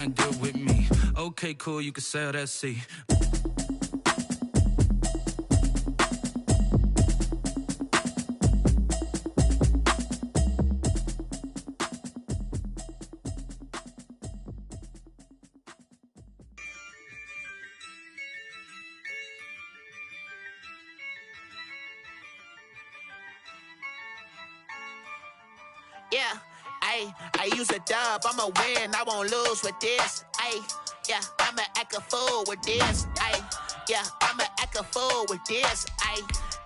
And deal with me. Okay, cool, you can sail that sea. Yeah, I use a dub, I'ma win, I won't lose with this. Yeah, I'ma act a fool with this. Yeah, I'ma act a fool with this.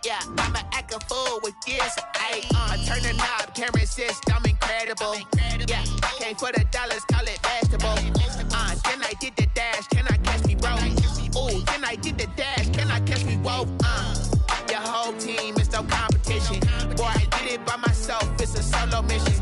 Yeah, I'ma act a fool with this. I turn the knob, can't resist, I'm incredible. Yeah, came for the dollars, call it vegetable. Then I did the dash, can I catch me, bro? Ooh, then I did the dash, can I catch me, whoa? Your whole team is no competition. Boy, I did it by myself, it's a solo mission.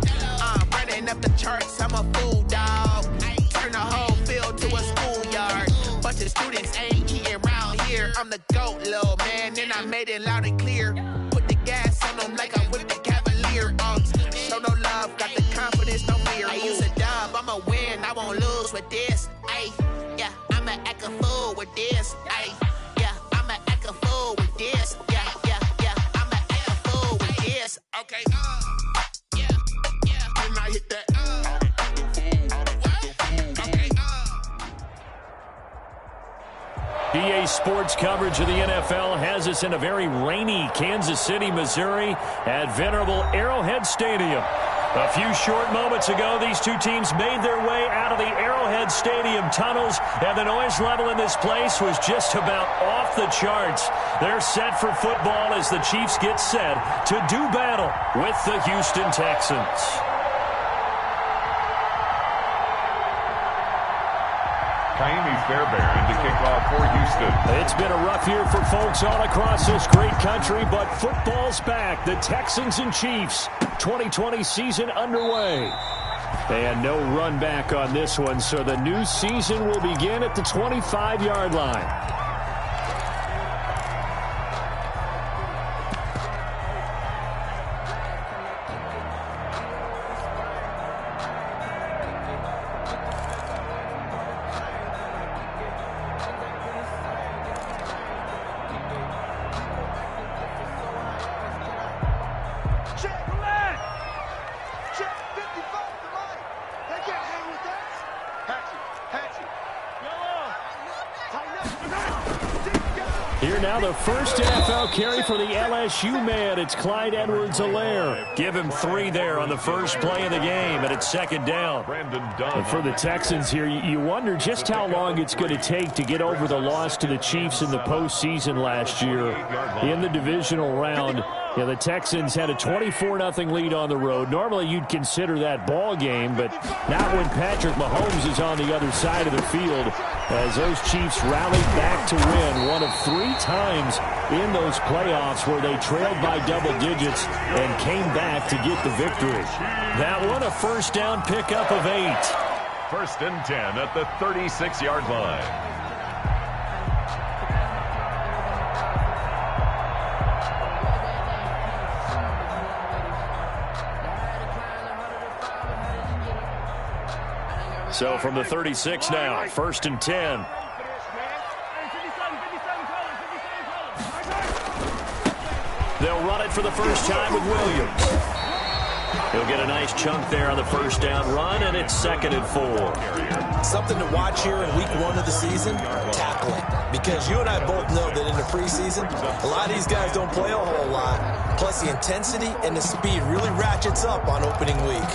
Running up the charts, I'm a fool, dog. Turn the whole field to a schoolyard. Bunch of students ain't eating round here. I'm the GOAT, little man, and I made it loud and clear. Put the gas on them like I whipped the Cavalier. Show no love, got the confidence, no fear. I use a dub, I'ma win, I won't lose with this. Yeah, I'ma act a fool with this. Yeah, I'ma act a fool with this. Yeah, I'ma act a fool with this. Okay, yeah, can I hit that? EA Sports coverage of the NFL has us in a very rainy Kansas City, Missouri at venerable Arrowhead Stadium. A few short moments ago, these two teams made their way out of the Arrowhead Stadium tunnels, and the noise level in this place was just about off the charts. They're set for football as the Chiefs get set to do battle with the Houston Texans. Kaimi Fairbairn to kick off for Houston. It's been a rough year for folks all across this great country, but football's back. The Texans and Chiefs, 2020 season underway. And no run back on this one, so the new season will begin at the 25-yard line. Here now, the first NFL carry for the LSU man. It's Clyde Edwards-Helaire. Give him 3 there on the first play of the game, and it's second down. And for the Texans here, you wonder just how long it's going to take to get over the loss to the Chiefs in the postseason last year in the divisional round. Yeah, the Texans had a 24-0 lead on the road. Normally, you'd consider that ball game, but not when Patrick Mahomes is on the other side of the field, as those Chiefs rallied back to win one of 3 times in those playoffs where they trailed by double digits and came back to get the victory. That one, a first down pickup of 8. First and 10 at the 36-yard line. So from the 36 now, first and 10. They'll run it for the first time with Williams. He'll get a nice chunk there on the first down run, and it's second and 4. Something to watch here in week 1 of the season, tackling. Because you and I both know that in the preseason, a lot of these guys don't play a whole lot. Plus the intensity and the speed really ratchets up on opening week.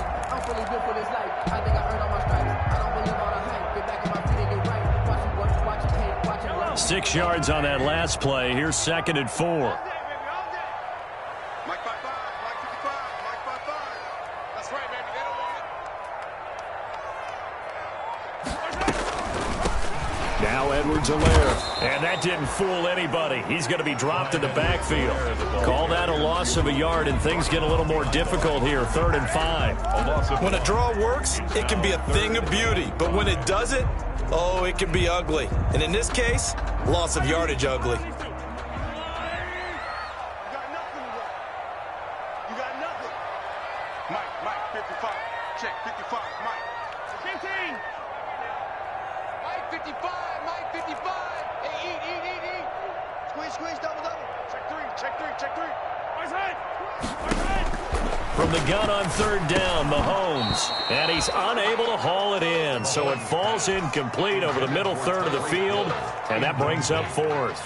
6 yards on that last play. Here's second and 4. Now Edwards-Helaire, and that didn't fool anybody. He's going to be dropped in the backfield. Call that a loss of a yard, and things get a little more difficult here, 3rd and 5. When a draw works, it can be a thing of beauty, but when it doesn't, oh, it can be ugly. And in this case, loss of yardage ugly. Mike, 55. Check, 55, Mike. 15. 55, Mike, 55. Hey, eat. Squeeze, double. Check three. Where's it? From the gun on third down, Mahomes. And he's unable to haul it in, so it falls incomplete over the middle third of the field, and that brings up fourth.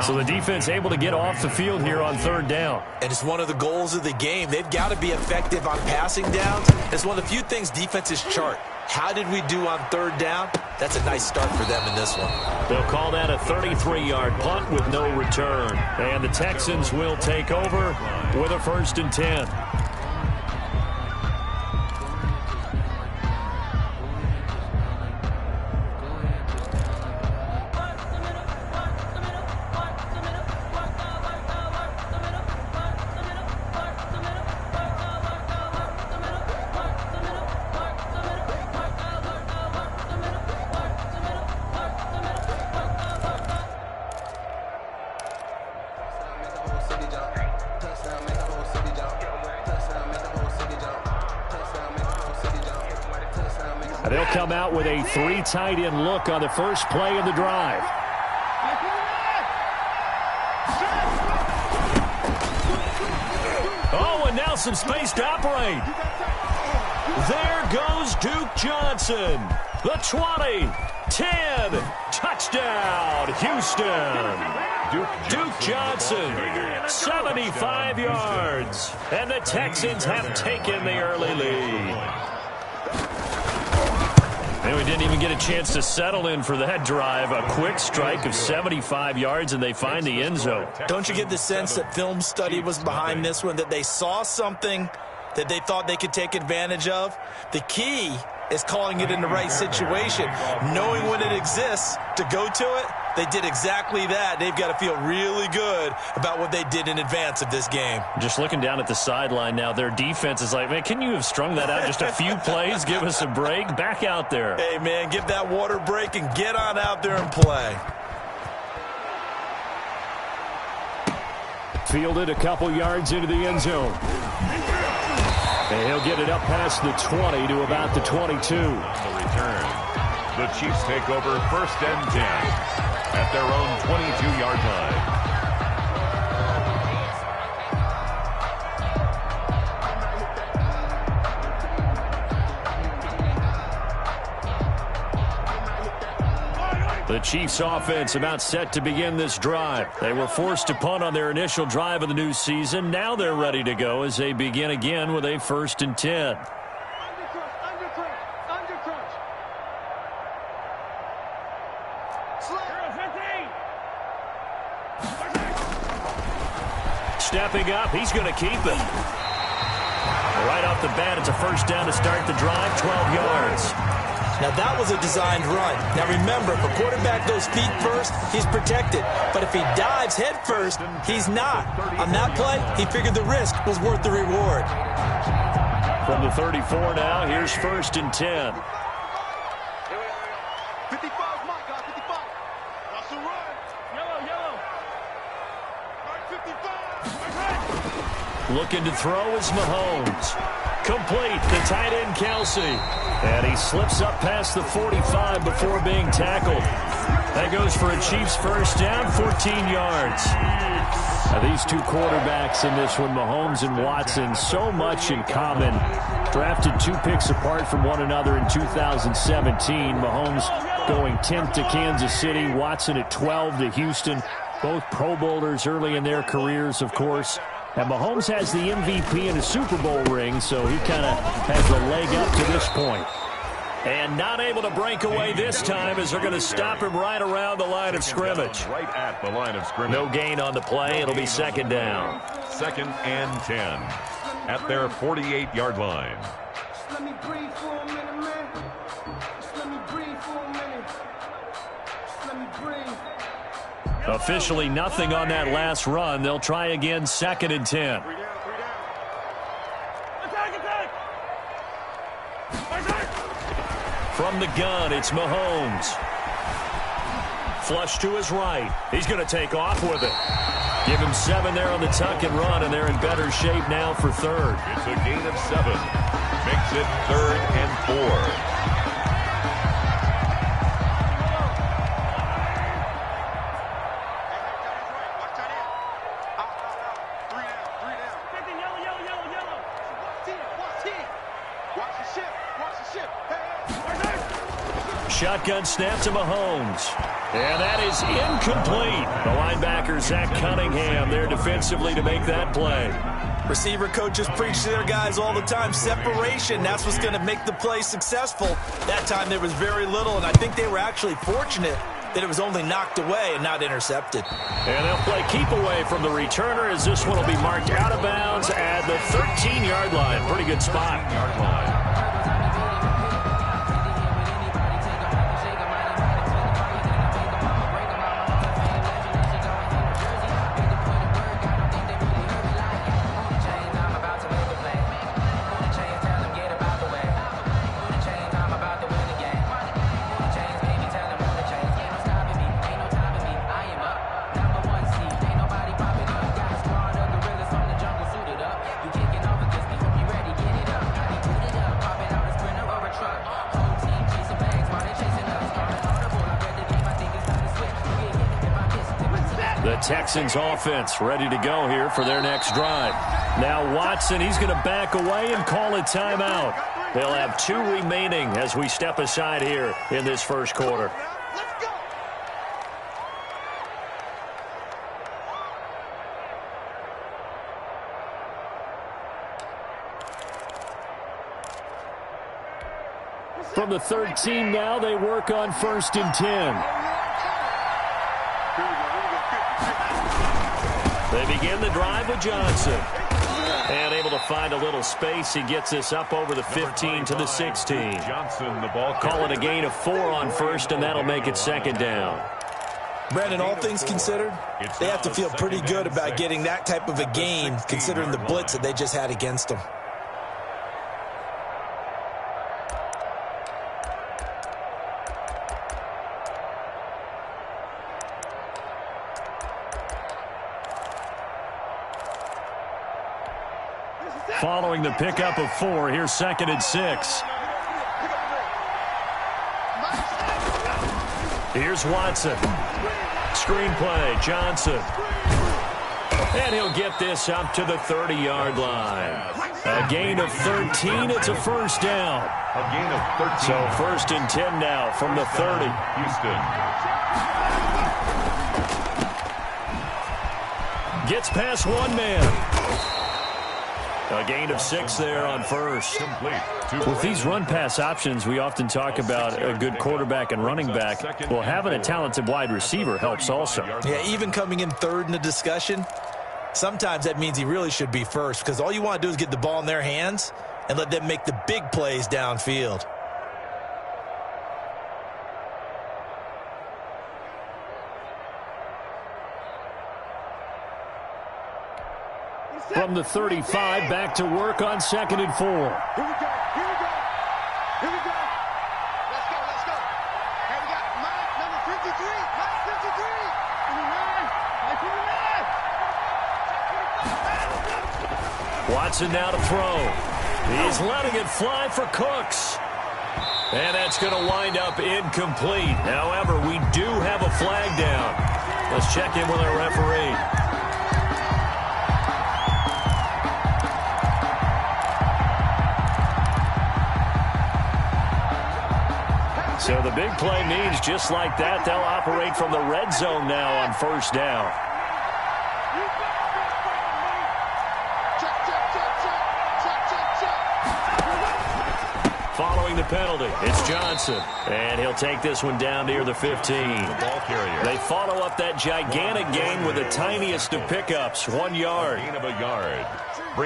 So the defense able to get off the field here on third down. And it's one of the goals of the game. They've got to be effective on passing downs. It's one of the few things defenses chart. How did we do on third down? That's a nice start for them in this one. They'll call that a 33-yard punt with no return. And the Texans will take over with a 1st and 10. They'll come out with a 3 tight end look on the first play of the drive. Oh, and now some space to operate. There goes Duke Johnson. The 20, 10, touchdown, Houston. Duke Johnson, 75 yards. And the Texans have taken the early lead. And we didn't even get a chance to settle in for that drive. A quick strike of 75 yards, and they find the end zone. Don't you get the sense that film study was behind this one, that they saw something that they thought they could take advantage of? The key is calling it in the right situation, knowing when it exists to go to it. They did exactly that. They've got to feel really good about what they did in advance of this game. Just looking down at the sideline now, their defense is like, man, can you have strung that out just a few plays? Give us a break. Back out there. Hey, man, give that water break and get on out there and play. Fielded a couple yards into the end zone. And he'll get it up past the 20 to about the 22. On the return, the Chiefs take over 1st and 10 at their own 22-yard line. The Chiefs offense about set to begin this drive. They were forced to punt on their initial drive of the new season. Now they're ready to go as they begin again with a 1st and 10. Stepping up, he's going to keep it. Right off the bat, it's a 1st down to start the drive, 12 yards. Now, that was a designed run. Now, remember, if a quarterback goes feet first, he's protected. But if he dives head first, he's not. On that play, he figured the risk was worth the reward. From the 34 now, here's 1st and 10. 55, Mike, 55. That's a run. Yellow. Right, 55. Looking to throw is Mahomes. Complete to tight end Kelsey. And he slips up past the 45 before being tackled. That goes for a Chiefs 1st down, 14 yards. Now, these two quarterbacks in this one, Mahomes and Watson, so much in common. Drafted 2 picks apart from one another in 2017. Mahomes going 10th to Kansas City, Watson at 12 to Houston. Both Pro Bowlers early in their careers, of course. And Mahomes has the MVP and a Super Bowl ring, so he kind of has a leg up to this point. And not able to break away this time as they're going to stop him right around the line of scrimmage. Right at the line of scrimmage. No gain on the play. It'll be 2nd down. 2nd and 10 at their 48-yard line. Just let me breathe for a minute, man. Just let me breathe for a minute. Just let me breathe. Officially nothing on that last run. They'll try again, 2nd and 10. From the gun, it's Mahomes. Flush to his right. He's going to take off with it. Give him 7 there on the tuck and run, and they're in better shape now for 3rd. It's a gain of 7. Makes it 3rd and 4. Shotgun snap to Mahomes. And that is incomplete. The linebacker, Zach Cunningham, there defensively to make that play. Receiver coaches preach to their guys all the time. Separation, that's what's going to make the play successful. That time there was very little, and I think they were actually fortunate that it was only knocked away and not intercepted. And they'll play keep away from the returner as this one will be marked out of bounds at the 13-yard line. Pretty good spot. Texans offense ready to go here for their next drive. Now Watson, he's going to back away and call a timeout. They'll have 2 remaining as we step aside here in this first quarter. From the 13 now, they work on 1st and 10. They begin the drive with Johnson. And able to find a little space. He gets this up over the 15 to the 16. Johnson, the ball. Call it a gain of 4 on 1st, and that'll make it 2nd down. Brandon, all things considered, they have to feel pretty good about getting that type of a gain, considering the blitz that they just had against them. Following the pickup of 4, here's 2nd and 6. Here's Watson. Screen play, Johnson. And he'll get this up to the 30-yard line. A gain of 13, it's a 1st down. A gain of 13. So 1st and 10 now from the 30. Houston. Gets past 1 man. A gain of 6 there on 1st. With these run-pass options, we often talk about a good quarterback and running back. Well, having a talented wide receiver helps also. Yeah, even coming in 3rd in the discussion, sometimes that means he really should be 1st, because all you want to do is get the ball in their hands and let them make the big plays downfield. From the 35, back to work on 2nd and 4. Here we go. Here we go. Here we go. Let's go. Let's go. Hey, we got Mike, number 53. Mike, 53. Watson now to throw. He's letting it fly for Cooks. And that's going to wind up incomplete. However, we do have a flag down. Let's check in with our referee. So the big play means just like that, they'll operate from the red zone now on 1st down. Following the penalty, it's Johnson. And he'll take this one down near the 15. The ball carrier. They follow up that gigantic gain with the tiniest of pickups, 1 yard. Gain of a yard.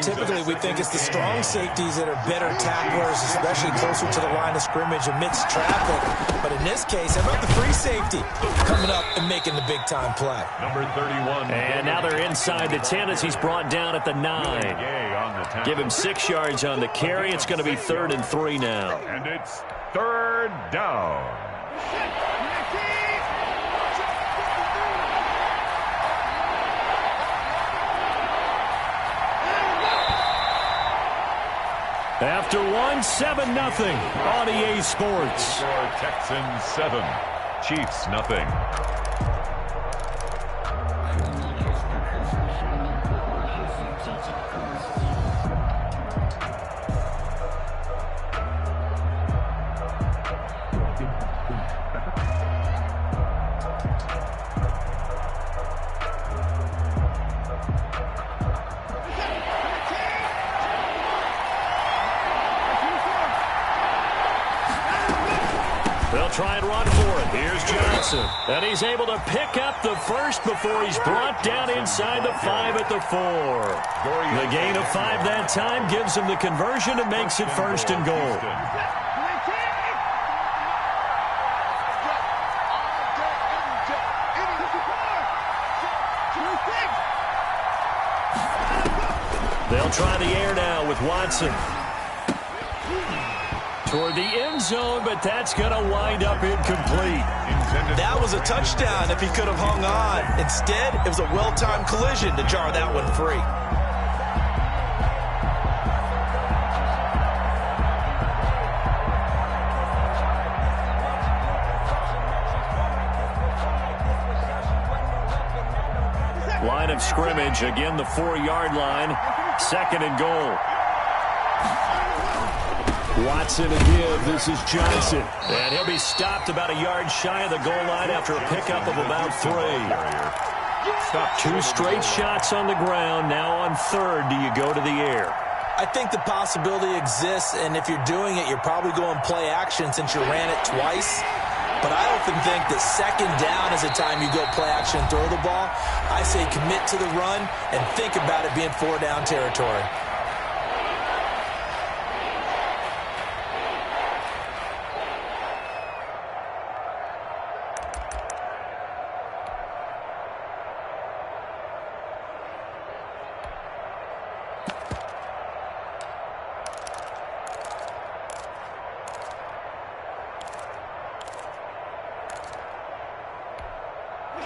Typically, we think it's the strong safeties that are better tacklers, especially closer to the line of scrimmage amidst traffic. But in this case, how about the free safety coming up and making the big-time play? Number 31. And now they're inside the 10 as he's brought down at the 9. Give him 6 yards on the carry. It's going to be 3rd and 3 now. And it's 3rd down. After 1, 7-0 on EA Sports. For Texans 7, Chiefs nothing. They'll try and run for it. Here's Johnson. And he's able to pick up the first before he's brought down inside the 5 at the 4. The gain of 5 that time gives him the conversion and makes it 1st and goal. They'll try the air now with Watson. Toward the end zone, but that's going to wind up incomplete. That was a touchdown if he could have hung on. Instead, it was a well-timed collision to jar that one free. Line of scrimmage, again the 4-yard line. 2nd and goal. Watson again. This is Johnson. And he'll be stopped about a yard shy of the goal line after a pickup of about 3. 2 straight shots on the ground. Now on 3rd, do you go to the air? I think the possibility exists, and if you're doing it, you're probably going play action since you ran it twice. But I often think that 2nd down is the time you go play action and throw the ball. I say commit to the run and think about it being 4-down territory.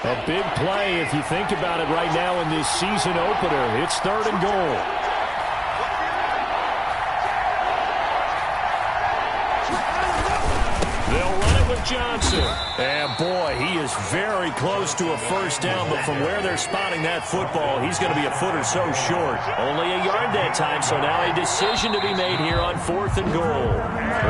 A big play if you think about it right now in this season opener. It's 3rd and goal. They'll run it with Johnson. And boy, he is very close to a 1st down, but from where they're spotting that football, he's going to be a foot or so short. Only a yard that time, so now a decision to be made here on 4th and goal.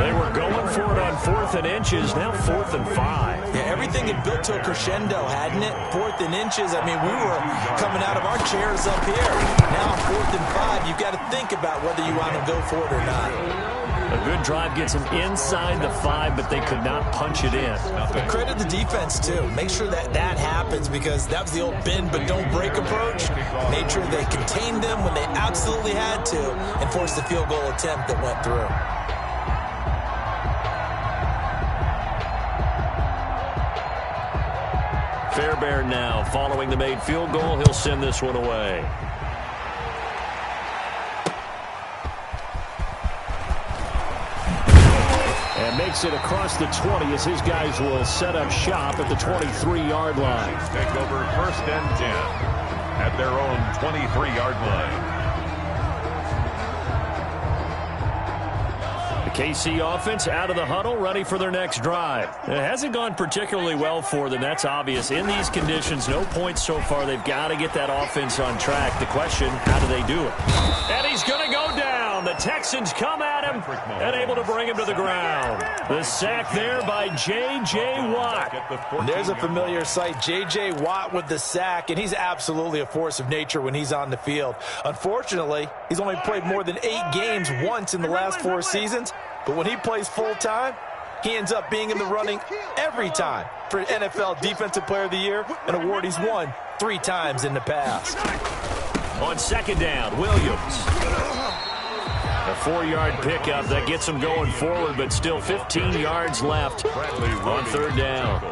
They were going for it on 4th and inches, now 4th and 5. Yeah, everything had built to a crescendo, hadn't it? 4th and inches. I mean, we were coming out of our chairs up here. Now 4th and 5, you've got to think about whether you want to go for it or not. A good drive gets them inside the 5, but they could not punch it in. But credit the defense, too. Make sure that that happens because that was the old bend but don't break approach. Made sure they contained them when they absolutely had to and forced the field goal attempt that went through. Fairbairn now following the made field goal. He'll send this one away. And makes it across the 20 as his guys will set up shop at the 23-yard line. Take over 1st and 10 at their own 23-yard line. The KC offense out of the huddle, ready for their next drive. It hasn't gone particularly well for them. That's obvious. In these conditions, no points so far. They've got to get that offense on track. The question, how do they do it? And he's going to go down. The Texans come at him and able to bring him to the ground. The sack there by J.J. Watt. There's a familiar sight. J.J. Watt with the sack, and he's absolutely a force of nature when he's on the field. Unfortunately, he's only played more than 8 games once in the last 4 seasons, but when he plays full-time, he ends up being in the running every time for NFL Defensive Player of the Year, an award he's won 3 times in the past. On 2nd down, Williams. A 4-yard pickup that gets him going forward, but still 15 yards left on 3rd down.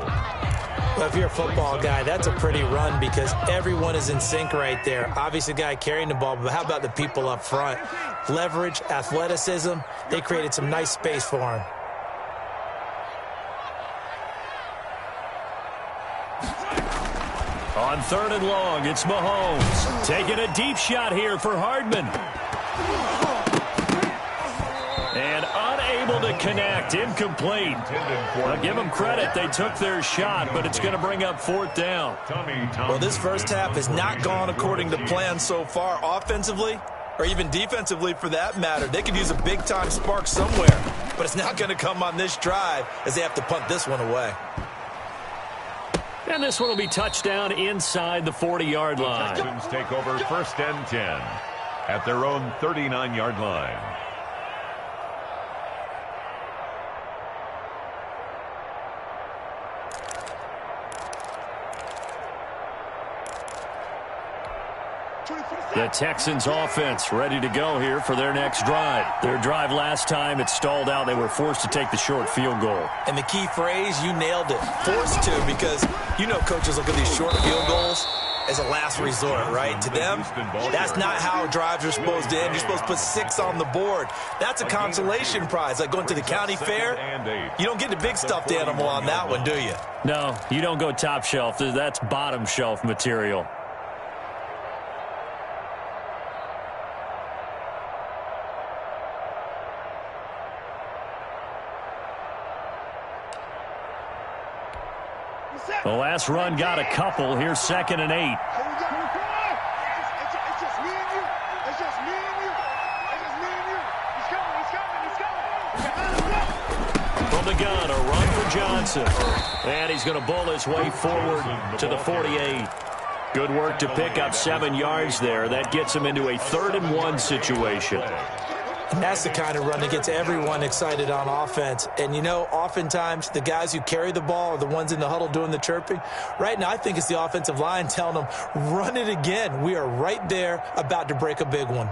Well, if you're a football guy, that's a pretty run because everyone is in sync right there. Obviously, the guy carrying the ball, but how about the people up front? Leverage, athleticism, they created some nice space for him. On 3rd and long, it's Mahomes taking a deep shot here for Hardman. And unable to connect, incomplete. I'll give them credit, they took their shot, but it's going to bring up 4th down. Well, this first half has not gone according to plan so far offensively, or even defensively for that matter. They could use a big-time spark somewhere, but it's not going to come on this drive as they have to punt this one away. And this one will be touchdown inside the 40-yard line. Texans take over 1st and 10 at their own 39-yard line. The Texans offense ready to go here for their next drive. Their drive last time, it stalled out. They were forced to take the short field goal. And the key phrase, you nailed it. Forced to, because you know coaches look at these short field goals as a last resort, right? To them, that's not how drives are supposed to end. You're supposed to put 6 on the board. That's a consolation prize, like going to the county fair. You don't get the big stuffed animal on that one, do you? No, you don't go top shelf. That's bottom shelf material. The last run got a couple. Here's 2nd and 8. From the gun, a run for Johnson. And he's going to bull his way forward to the 48. Good work to pick up 7 yards there. That gets him into a 3rd and 1 situation. And that's the kind of run that gets everyone excited on offense. And, you know, oftentimes the guys who carry the ball are the ones in the huddle doing the chirping. Right now, I think it's the offensive line telling them, run it again. We are right there about to break a big one.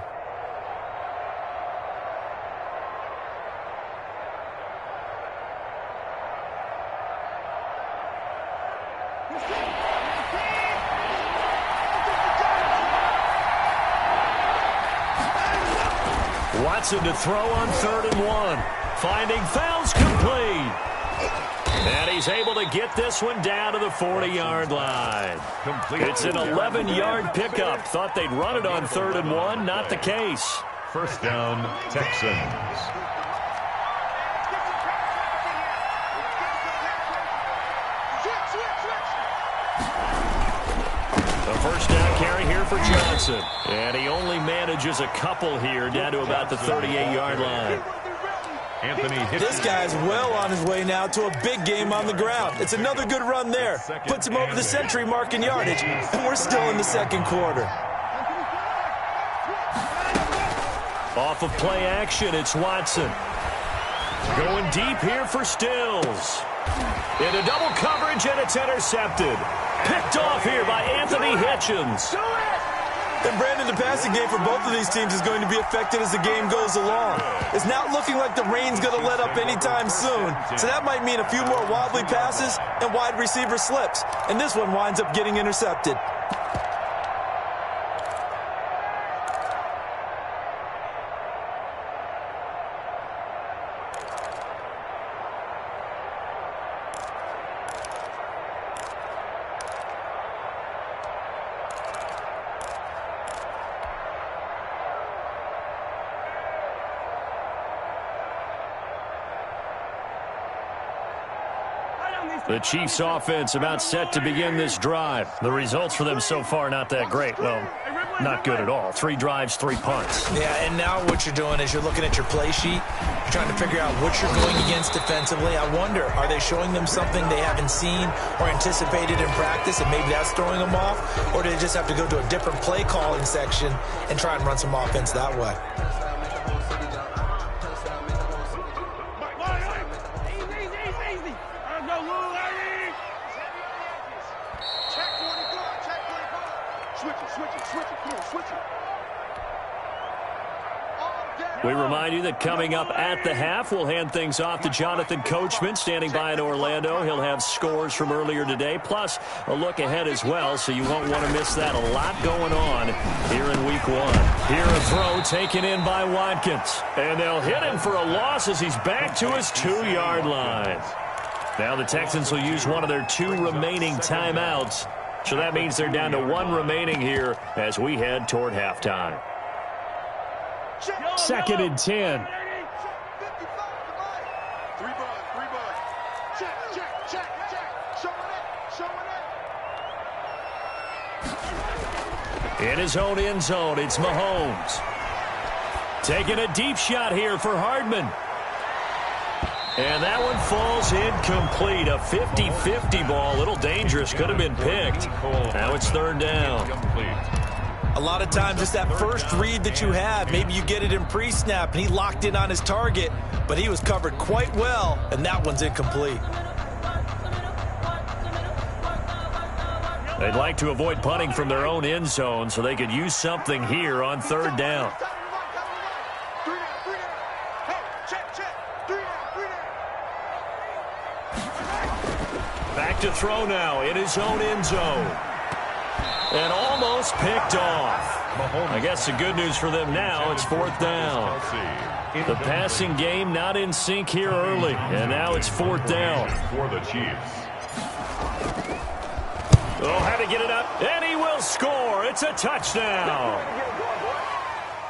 Watson to throw on 3rd and 1. Finding Fowles complete. And he's able to get this one down to the 40-yard line. It's an 11-yard pickup. Thought they'd run it on 3rd and 1. Not the case. First down, Texans. First down carry here for Johnson. And he only manages a couple here down to about the 38-yard line. This guy's well on his way now to a big game on the ground. It's another good run there. Puts him over the century mark in yardage. And we're still in the 2nd quarter. Off of play action, it's Watson. Going deep here for Stills. Into double coverage, and it's intercepted. Picked off here by Anthony Hitchens. And Brandon, the passing game for both of these teams is going to be affected as the game goes along. It's not looking like the rain's going to let up anytime soon. So that might mean a few more wobbly passes and wide receiver slips. And this one winds up getting intercepted. The Chiefs offense about set to begin this drive. The results for them so far not that great. Well, not good at all. 3 drives, 3 punts. Yeah, and now what you're doing is you're looking at your play sheet. You're trying to figure out what you're going against defensively. I wonder, are they showing them something they haven't seen or anticipated in practice, and maybe that's throwing them off? Or do they just have to go to a different play calling section and try and run some offense that way? We remind you that coming up at the half, we'll hand things off to Jonathan Coachman, standing by in Orlando. He'll have scores from earlier today, plus a look ahead as well, so you won't want to miss that. A lot going on here in Week 1. Here a throw taken in by Watkins. And they'll hit him for a loss as he's back to his 2-yard line. Now the Texans will use one of their 2 remaining timeouts. So that means they're down to 1 remaining here as we head toward halftime. 2nd and 10. 3 bud. Check. Show it. In his own end zone, it's Mahomes. Taking a deep shot here for Hardman. And that one falls incomplete. A 50-50 ball. A little dangerous. Could have been picked. Now it's 3rd down. A lot of times it's that first read that you have. Maybe you get it in pre-snap, and he locked in on his target, but he was covered quite well, and that one's incomplete. They'd like to avoid punting from their own end zone so they could use something here on third down. Back to throw now in his own end zone. And almost picked off. I guess the good news for them now, it's fourth down. The passing game not in sync here early, and now it's fourth down. For the Chiefs. Oh, had to get it up, and he will score. It's a touchdown.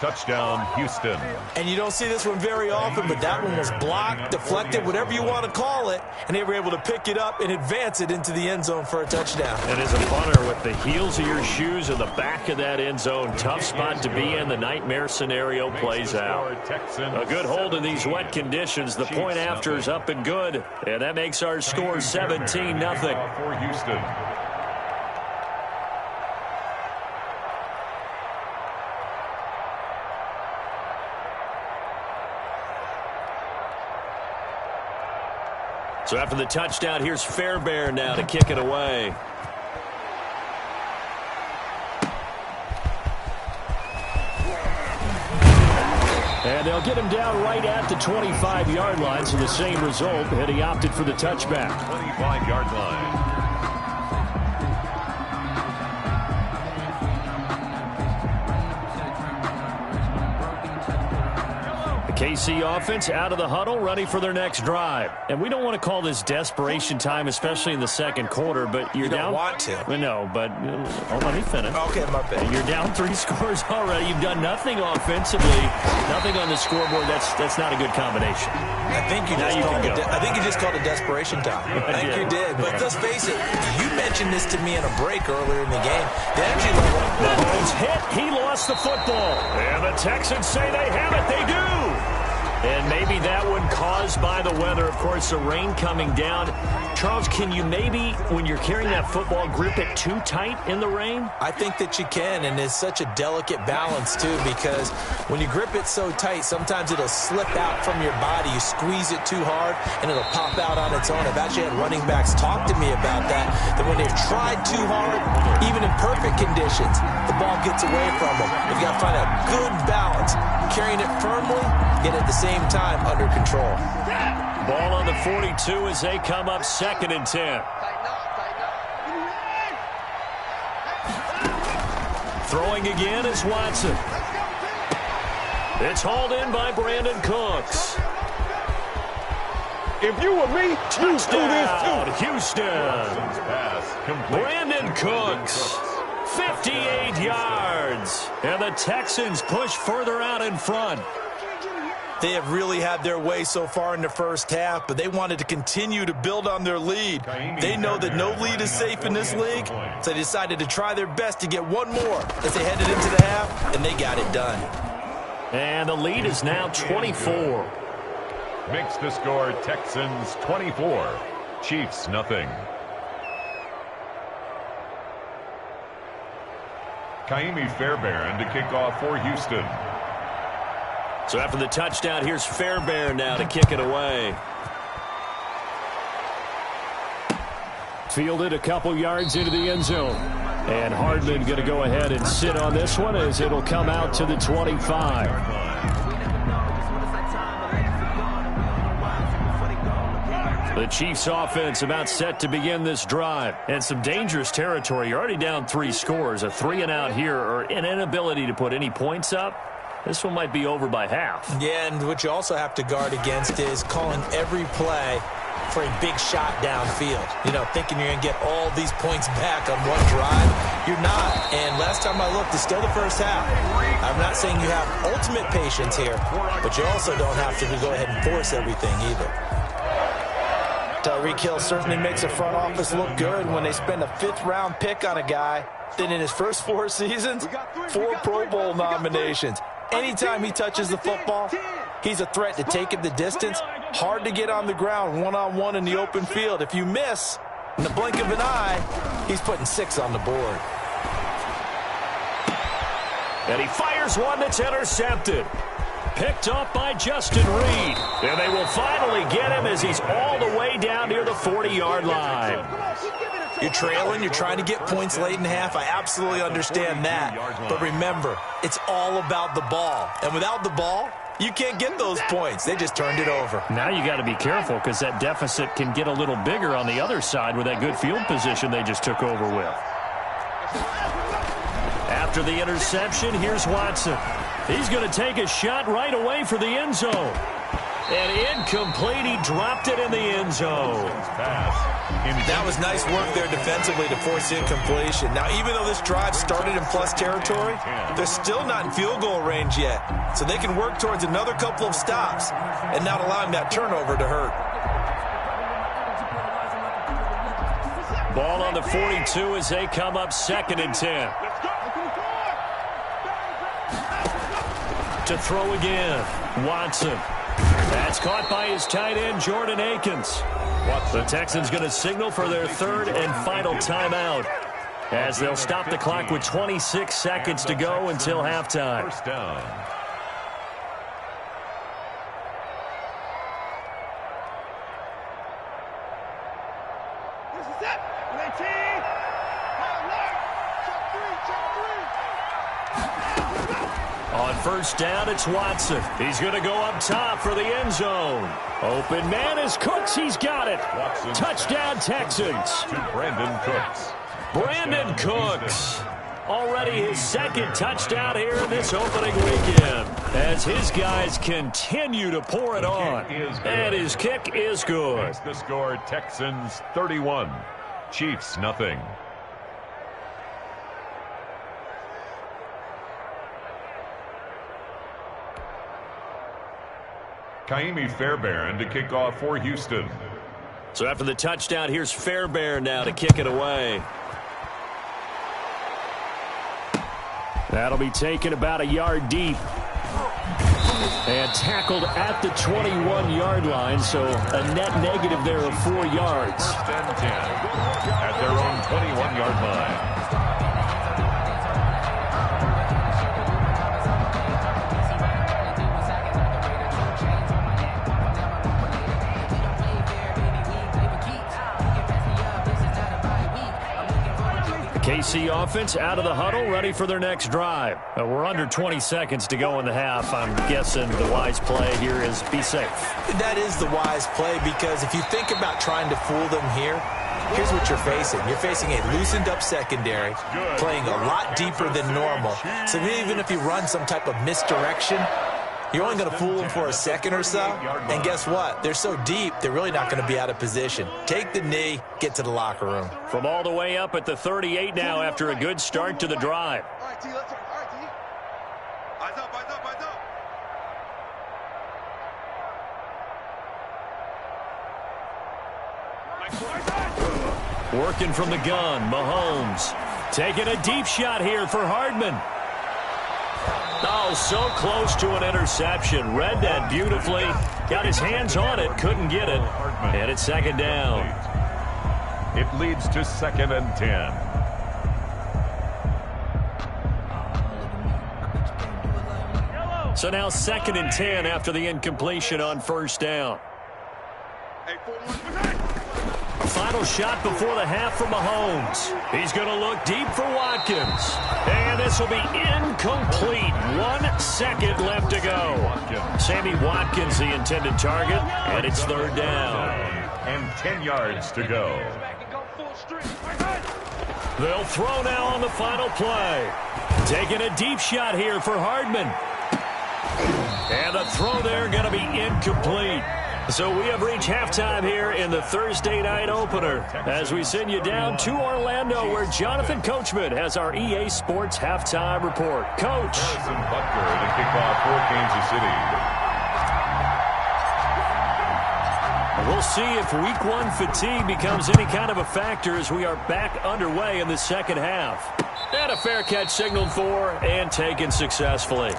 Touchdown, Houston. And you don't see this one very often, but that one was blocked, deflected, whatever you want to call it, and they were able to pick it up and advance it into the end zone for a touchdown. And as a punter, with the heels of your shoes in the back of that end zone, tough spot to be in. The nightmare scenario plays out. A good hold in these wet conditions. The point after is up and good, and that makes our score 17-0. For Houston. So after the touchdown, here's Fairbairn now to kick it away. And they'll get him down right at the 25-yard line, so the same result, and he opted for the touchback. 25-yard line. KC offense out of the huddle, ready for their next drive. And we don't want to call this desperation time, especially in the second quarter, but you're down. You don't want to. No, but let me finish. Okay, my bad. You're down 3 scores already. You've done nothing offensively, nothing on the scoreboard. That's not a good combination. I think you just called it desperation time. I think you did. But let's face it, you mentioned this to me in a break earlier in the game. The energy level. Mahomes hit. He lost the football. And the Texans say they have it. They do. And maybe that one caused by the weather. Of course, the rain coming down. Charles, can you maybe, when you're carrying that football, grip it too tight in the rain? I think that you can, and it's such a delicate balance, too, because when you grip it so tight, sometimes it'll slip out from your body. You squeeze it too hard, and it'll pop out on its own. I've actually had running backs talk to me about that when they've tried too hard, even in perfect conditions, the ball gets away from them. You've got to find a good balance, carrying it firmly, yet at the same time under control. Ball on the 42 as they come up 2nd and 10. Throwing again is Watson. It's hauled in by Brandon Cooks. If you were me, you do this too. Houston. Brandon Cooks. 58 yards. And the Texans push further out in front. They have really had their way so far in the first half, but they wanted to continue to build on their lead. They know that no lead is safe in this league, so they decided to try their best to get one more as they headed into the half, and they got it done. And the lead is now 24. Makes the score Texans 24, Chiefs nothing. Kaimi Fairbairn to kick off for Houston. So after the touchdown, here's Fairbairn now to kick it away. Fielded a couple yards into the end zone. And Hardman going to go ahead and sit on this one as it'll come out to the 25. The Chiefs offense about set to begin this drive. And some dangerous territory. You're already down 3 scores. A 3-and-out here, or an inability to put any points up. This one might be over by half. Yeah, and what you also have to guard against is calling every play for a big shot downfield. You know, thinking you're going to get all these points back on one drive. You're not. And last time I looked, it's still the first half. I'm not saying you have ultimate patience here, but you also don't have to go ahead and force everything either. Tyreek Hill certainly makes the front office look good when they spend a 5th-round pick on a guy. Then in his first 4 seasons, 4 Pro Bowl nominations. Anytime he touches the football, he's a threat to take it the distance. Hard to get on the ground one-on-one in the open field. If you miss, in the blink of an eye, he's putting 6 on the board. And he fires one that's intercepted. Picked up by Justin Reed. And they will finally get him as he's all the way down near the 40-yard line. You're trailing, you're trying to get points late in half. I absolutely understand that. But remember, it's all about the ball. And without the ball, you can't get those points. They just turned it over. Now you got to be careful because that deficit can get a little bigger on the other side with that good field position they just took over with. After the interception, here's Watson. He's going to take a shot right away for the end zone. And incomplete. He dropped it in the end zone. That was nice work there defensively to force incompletion. Now, even though this drive started in plus territory, they're still not in field goal range yet. So they can work towards another couple of stops and not allowing that turnover to hurt. Ball on the 42 as they come up 2nd and 10. To throw again, Watson. That's caught by his tight end, Jordan Akins. The Texans going to signal for their 3rd and final timeout as they'll stop the clock with 26 seconds to go until halftime. First down. This is it. 19. On first down, it's Watson. He's going to go up top for the end zone. Open man is Cooks. He's got it. Watson. Touchdown, Texans. To Brandon Cooks. Brandon Cooks. Already his 2nd touchdown here in this opening weekend as his guys continue to pour it on. And his kick is good. Makes the score Texans 31. Chiefs nothing. Kaimi Fairbairn to kick off for Houston. So after the touchdown, here's Fairbairn now to kick it away. That'll be taken about a yard deep. And tackled at the 21-yard line, so a net negative there of 4 yards. First and 10 at their own 21-yard line. KC offense out of the huddle, ready for their next drive. We're under 20 seconds to go in the half. I'm guessing the wise play here is be safe. That is the wise play because if you think about trying to fool them here, here's what you're facing. You're facing a loosened up secondary, playing a lot deeper than normal. So even if you run some type of misdirection, you're only going to fool them for a second or so. And guess what? They're so deep, they're really not going to be out of position. Take the knee, get to the locker room. From all the way up at the 38 now after a good start to the drive. All right, T, let's go. All right, T. Eyes up, eyes up, eyes up. Working from the gun, Mahomes. Taking a deep shot here for Hardman. Oh, so close to an interception. Read that beautifully. Got his hands on it. Couldn't get it. And it's 2nd down. It leads to 2nd and 10. So now 2nd and 10 after the incompletion on first down. Hey, 4-1. Final shot before the half for Mahomes. He's going to look deep for Watkins. And this will be incomplete. 1 second left to go. Sammy Watkins, the intended target, and it's 3rd down. And 10 yards to go. They'll throw now on the final play. Taking a deep shot here for Hardman. And the throw there going to be incomplete. So we have reached halftime here in the Thursday night opener as we send you down to Orlando where Jonathan Coachman has our EA Sports halftime report. Coach. Harrison Butker to kick off for Kansas City. We'll see if week 1 fatigue becomes any kind of a factor as we are back underway in the second half. And a fair catch signaled for and taken successfully.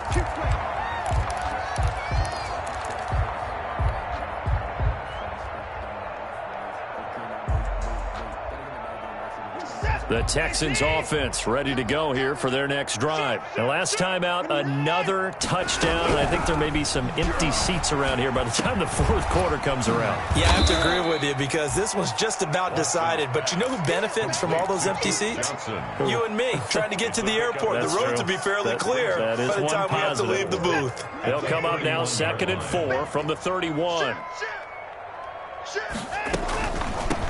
The Texans offense ready to go here for their next drive. And last time out, another touchdown. And I think there may be some empty seats around here by the time the fourth quarter comes around. Yeah, I have to agree with you because this was just about decided. But you know who benefits from all those empty seats? You and me, trying to get to the airport. The roads will be fairly clear by the time we have to leave the booth. They'll come up now 2nd and 4 from the 31.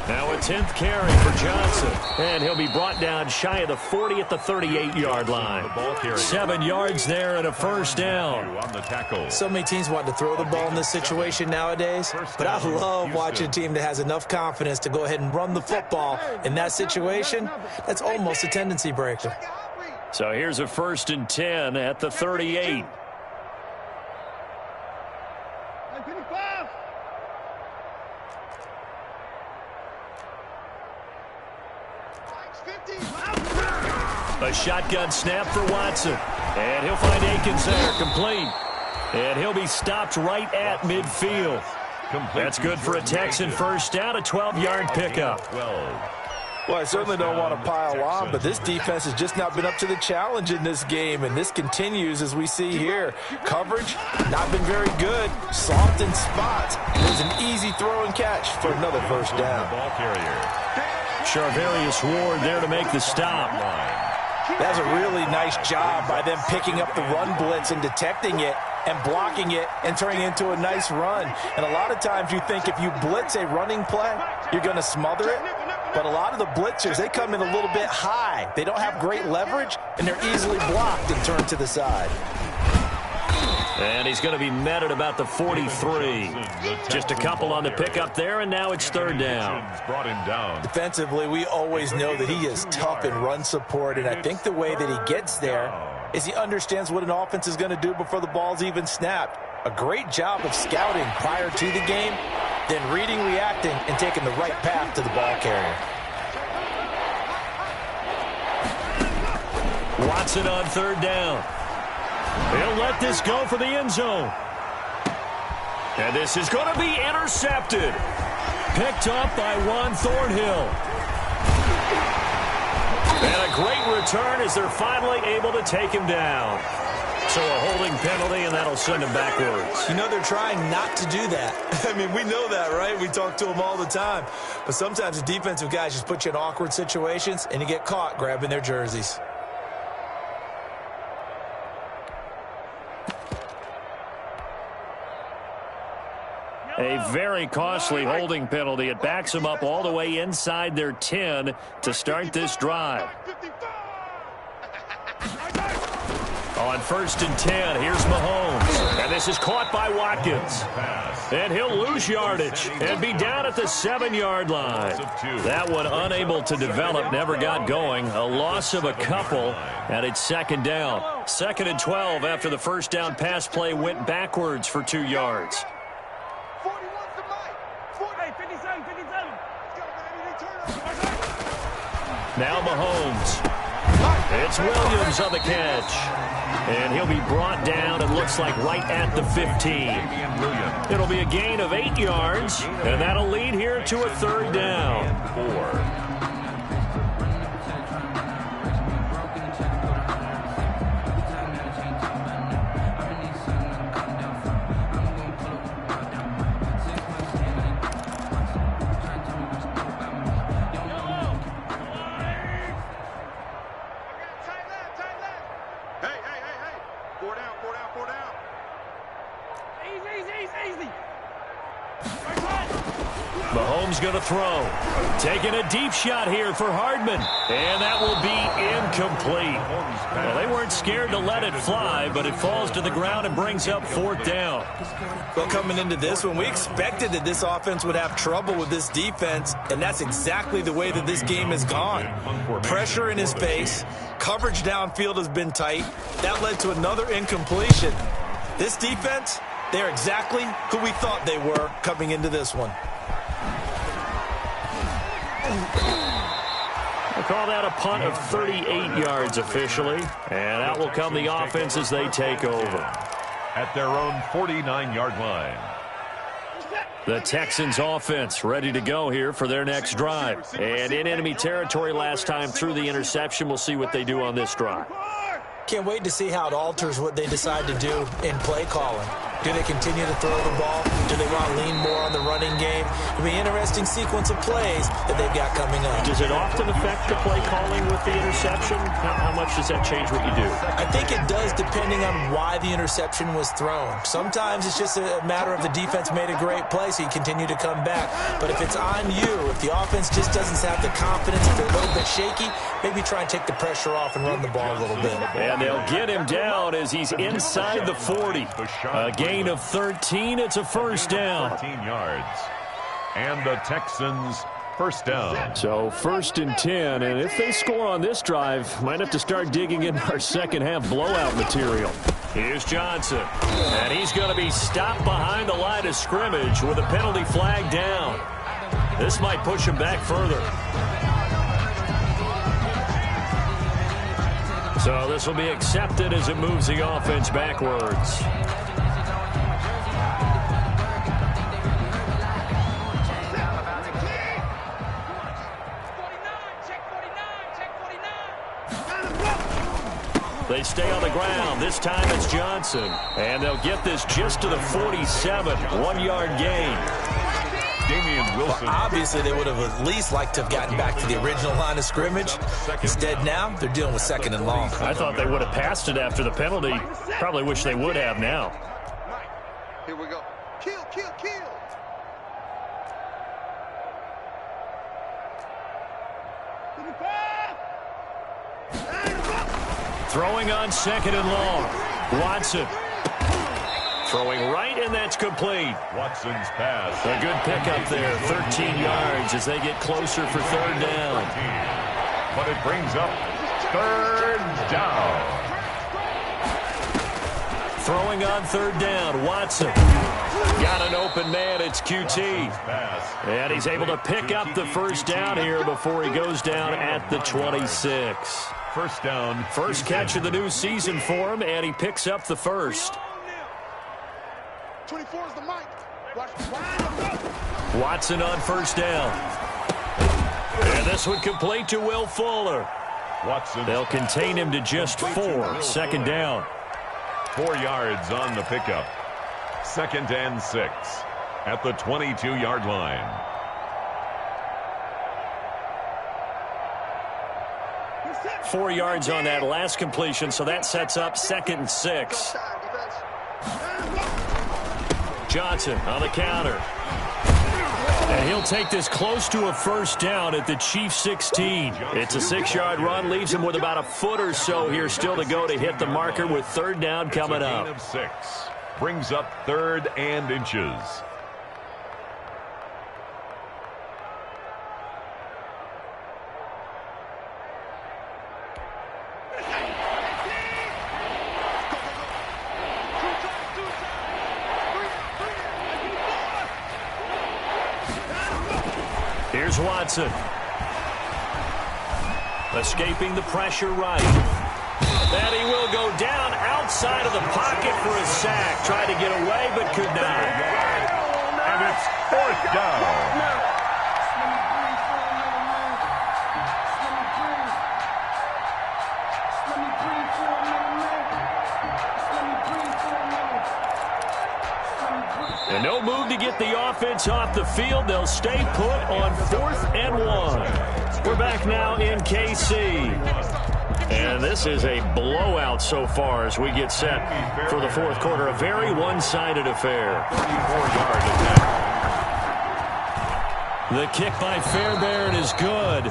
Now a 10th carry for Johnson. And he'll be brought down shy of the 40 at the 38-yard line. 7 yards there and a first down. So many teams want to throw the ball in this situation nowadays, but I love watching a team that has enough confidence to go ahead and run the football. In that situation, that's almost a tendency breaker. So here's a 1st and 10 at the 38. A shotgun snap for Watson. And he'll find Akins there, complete. And he'll be stopped right at midfield. That's good for a Texan first down, a 12-yard pickup. Well, I certainly don't want to pile on, but this defense has just not been up to the challenge in this game, and this continues as we see here. Coverage, not been very good. Soft in spots. There's an easy throw and catch for another first down. Charvarius Ward there to make the stop. That's a really nice job by them picking up the run blitz and detecting it and blocking it and turning it into a nice run. And a lot of times you think if you blitz a running play, you're going to smother it. But a lot of the blitzers, they come in a little bit high. They don't have great leverage, and they're easily blocked and turned to the side. And he's going to be met at about the 43. Just a couple on the pickup there, and now it's 3rd down. Defensively, we always know that he is tough in run support, and I think the way that he gets there is he understands what an offense is going to do before the ball's even snapped. A great job of scouting prior to the game, then reading, reacting, and taking the right path to the ball carrier. Watson on 3rd down. He'll let this go for the end zone. And this is going to be intercepted. Picked up by Juan Thornhill. And a great return as they're finally able to take him down. So a holding penalty, and that'll send him backwards. You know, they're trying not to do that. I mean, we know that, right? We talk to them all the time. But sometimes the defensive guys just put you in awkward situations, and you get caught grabbing their jerseys. A very costly holding penalty. It backs them up all the way inside their 10 to start this drive. On 1st and 10, here's Mahomes. And this is caught by Watkins. And he'll lose yardage and be down at the 7-yard line. That one unable to develop, never got going. A loss of a couple, and it's 2nd down. 2nd and 12 after the first down pass play went backwards for 2 yards. Now Mahomes. It's Williams on the catch. And he'll be brought down, it looks like, right at the 15. It'll be a gain of 8 yards, and that'll lead here to a 3rd down. Mahomes going to throw. Taking a deep shot here for Hardman. And that will be incomplete. Well, they weren't scared to let it fly, but it falls to the ground and brings up 4th down. Well, coming into this one, we expected that this offense would have trouble with this defense, and that's exactly the way that this game has gone. Pressure in his face. Coverage downfield has been tight. That led to another incompletion. This defense, they're exactly who we thought they were coming into this one. We'll call that a punt of 38 yards officially. And out will come the offense as they take over. At their own 49-yard line. The Texans offense ready to go here for their next drive. And in enemy territory last time through the interception. We'll see what they do on this drive. Can't wait to see how it alters what they decide to do in play calling. Do they continue to throw the ball? Do they want to lean more on the running game? It'll be an interesting sequence of plays that they've got coming up. Does it often affect the play calling with the interception? How much does that change what you do? I think it does depending on why the interception was thrown. Sometimes it's just a matter of the defense made a great play, so you continue to come back. But if it's on you, if the offense just doesn't have the confidence, if they're a little bit shaky, maybe try and take the pressure off and run the ball a little bit. And they'll get him down as he's inside the 40. A gain of 13. It's a first down. 13 yards. And the Texans first down. So 1st and 10. And if they score on this drive, might have to start digging into our second half blowout material. Here's Johnson. And he's going to be stopped behind the line of scrimmage with a penalty flag down. This might push him back further. So this will be accepted as it moves the offense backwards. They stay on the ground. This time it's Johnson. And they'll get this just to the 47. 1-yard gain. Damian Wilson. Well, obviously, they would have at least liked to have gotten back to the original line of scrimmage. Instead, now, they're dealing with 2nd and long. I thought they would have passed it after the penalty. Probably wish they would have now. Here we go. Kill, kill, kill. Throwing on 2nd and long. Watson. Throwing right, and that's complete. Watson's pass. A good pickup there. 13 yards as they get closer for 3rd down. But it brings up 3rd down. Throwing on 3rd down. Watson. Got an open man. It's QT. And he's able to pick up the first down here before he goes down at the 26. First down. First catch of the new season for him, and he picks up the first. 24 is the mic. Watson on first down. And this one complete to Will Fuller. Watson. They'll contain him to just 4. 2nd down. 4 yards on the pickup. 2nd and 6 at the 22-yard line. Four yards on that last completion, so that sets up 2nd and 6. Johnson on the counter. And he'll take this close to a first down at the Chiefs' 16. It's a 6-yard run, leaves him with about a foot or so here still to go to hit the marker with 3rd down coming up. Gain of 6. Brings up 3rd and inches. Here's Watson. Escaping the pressure right. And he will go down outside of the pocket for a sack. Tried to get away, but could not. And it's 4th down. And no move to get the offense off the field. They'll stay put on 4th and 1. We're back now in KC. And this is a blowout so far as we get set for the 4th quarter. A very one-sided affair. 34-yard attack. The kick by Fairbairn is good.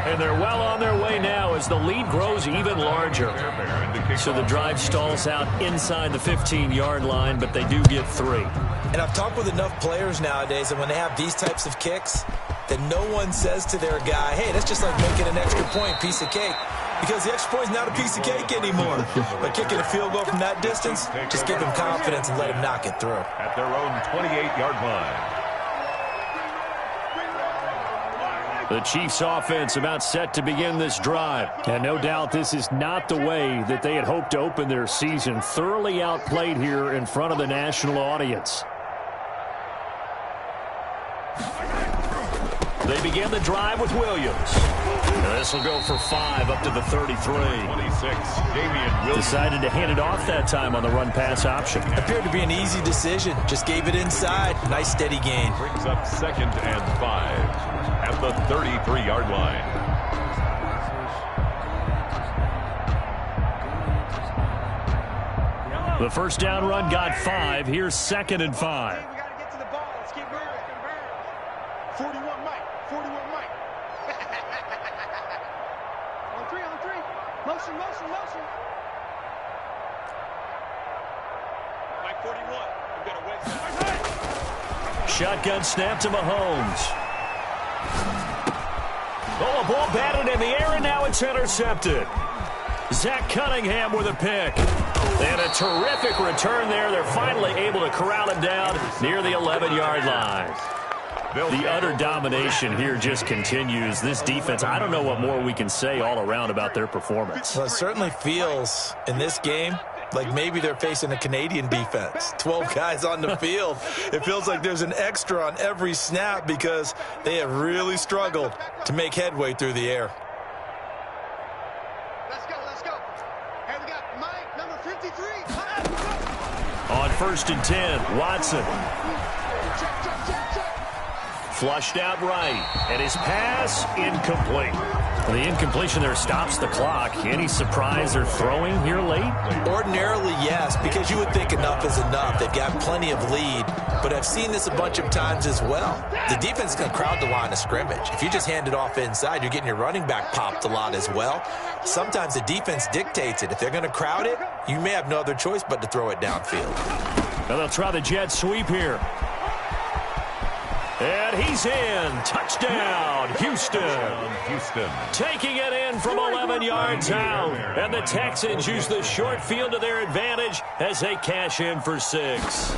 And they're well on their way now as the lead grows even larger. So the drive stalls out inside the 15-yard line, but they do get 3. And I've talked with enough players nowadays that when they have these types of kicks, that no one says to their guy, hey, that's just like making an extra point, piece of cake. Because the extra point is not a piece of cake anymore. By kicking a field goal from that distance, just give him confidence and let him knock it through. At their own 28-yard line. The Chiefs offense about set to begin this drive. And no doubt this is not the way that they had hoped to open their season. Thoroughly outplayed here in front of the national audience. They begin the drive with Williams. This will go for 5 up to the 33. 26, Damian Williams. Decided to hand it off that time on the run-pass option. Appeared to be an easy decision. Just gave it inside. Nice steady gain. Brings up 2nd and 5 at the 33-yard line. The first down run got 5. Here's 2nd and 5. We got to get to the ball. Let's keep moving. 41 Mike. 41 Mike. On three. Motion. Mike 41. You got to win. Shotgun snap to Mahomes. Oh, a ball batted in the air, and now it's intercepted. Zach Cunningham with a pick. And a terrific return there. They're finally able to corral him down near the 11-yard line. The utter domination here just continues. This defense, I don't know what more we can say all around about their performance. Well, it certainly feels in this game like maybe they're facing a Canadian defense. 12 guys on the field. It feels like there's an extra on every snap because they have really struggled to make headway through the air. Let's go. Hey, we got Mike, number 53. On 1st and 10, Watson. Flushed out right, and his pass incomplete. The incompletion there stops the clock. Any surprise they're throwing here late? Ordinarily, yes, because you would think enough is enough. They've got plenty of lead, but I've seen this a bunch of times as well. The defense is going to crowd the line of scrimmage. If you just hand it off inside, you're getting your running back popped a lot as well. Sometimes the defense dictates it. If they're going to crowd it, you may have no other choice but to throw it downfield. Now they'll try the jet sweep here. And he's in. Touchdown, Houston. Taking it in from 11 yards out. And the Texans use the short field to their advantage as they cash in for 6.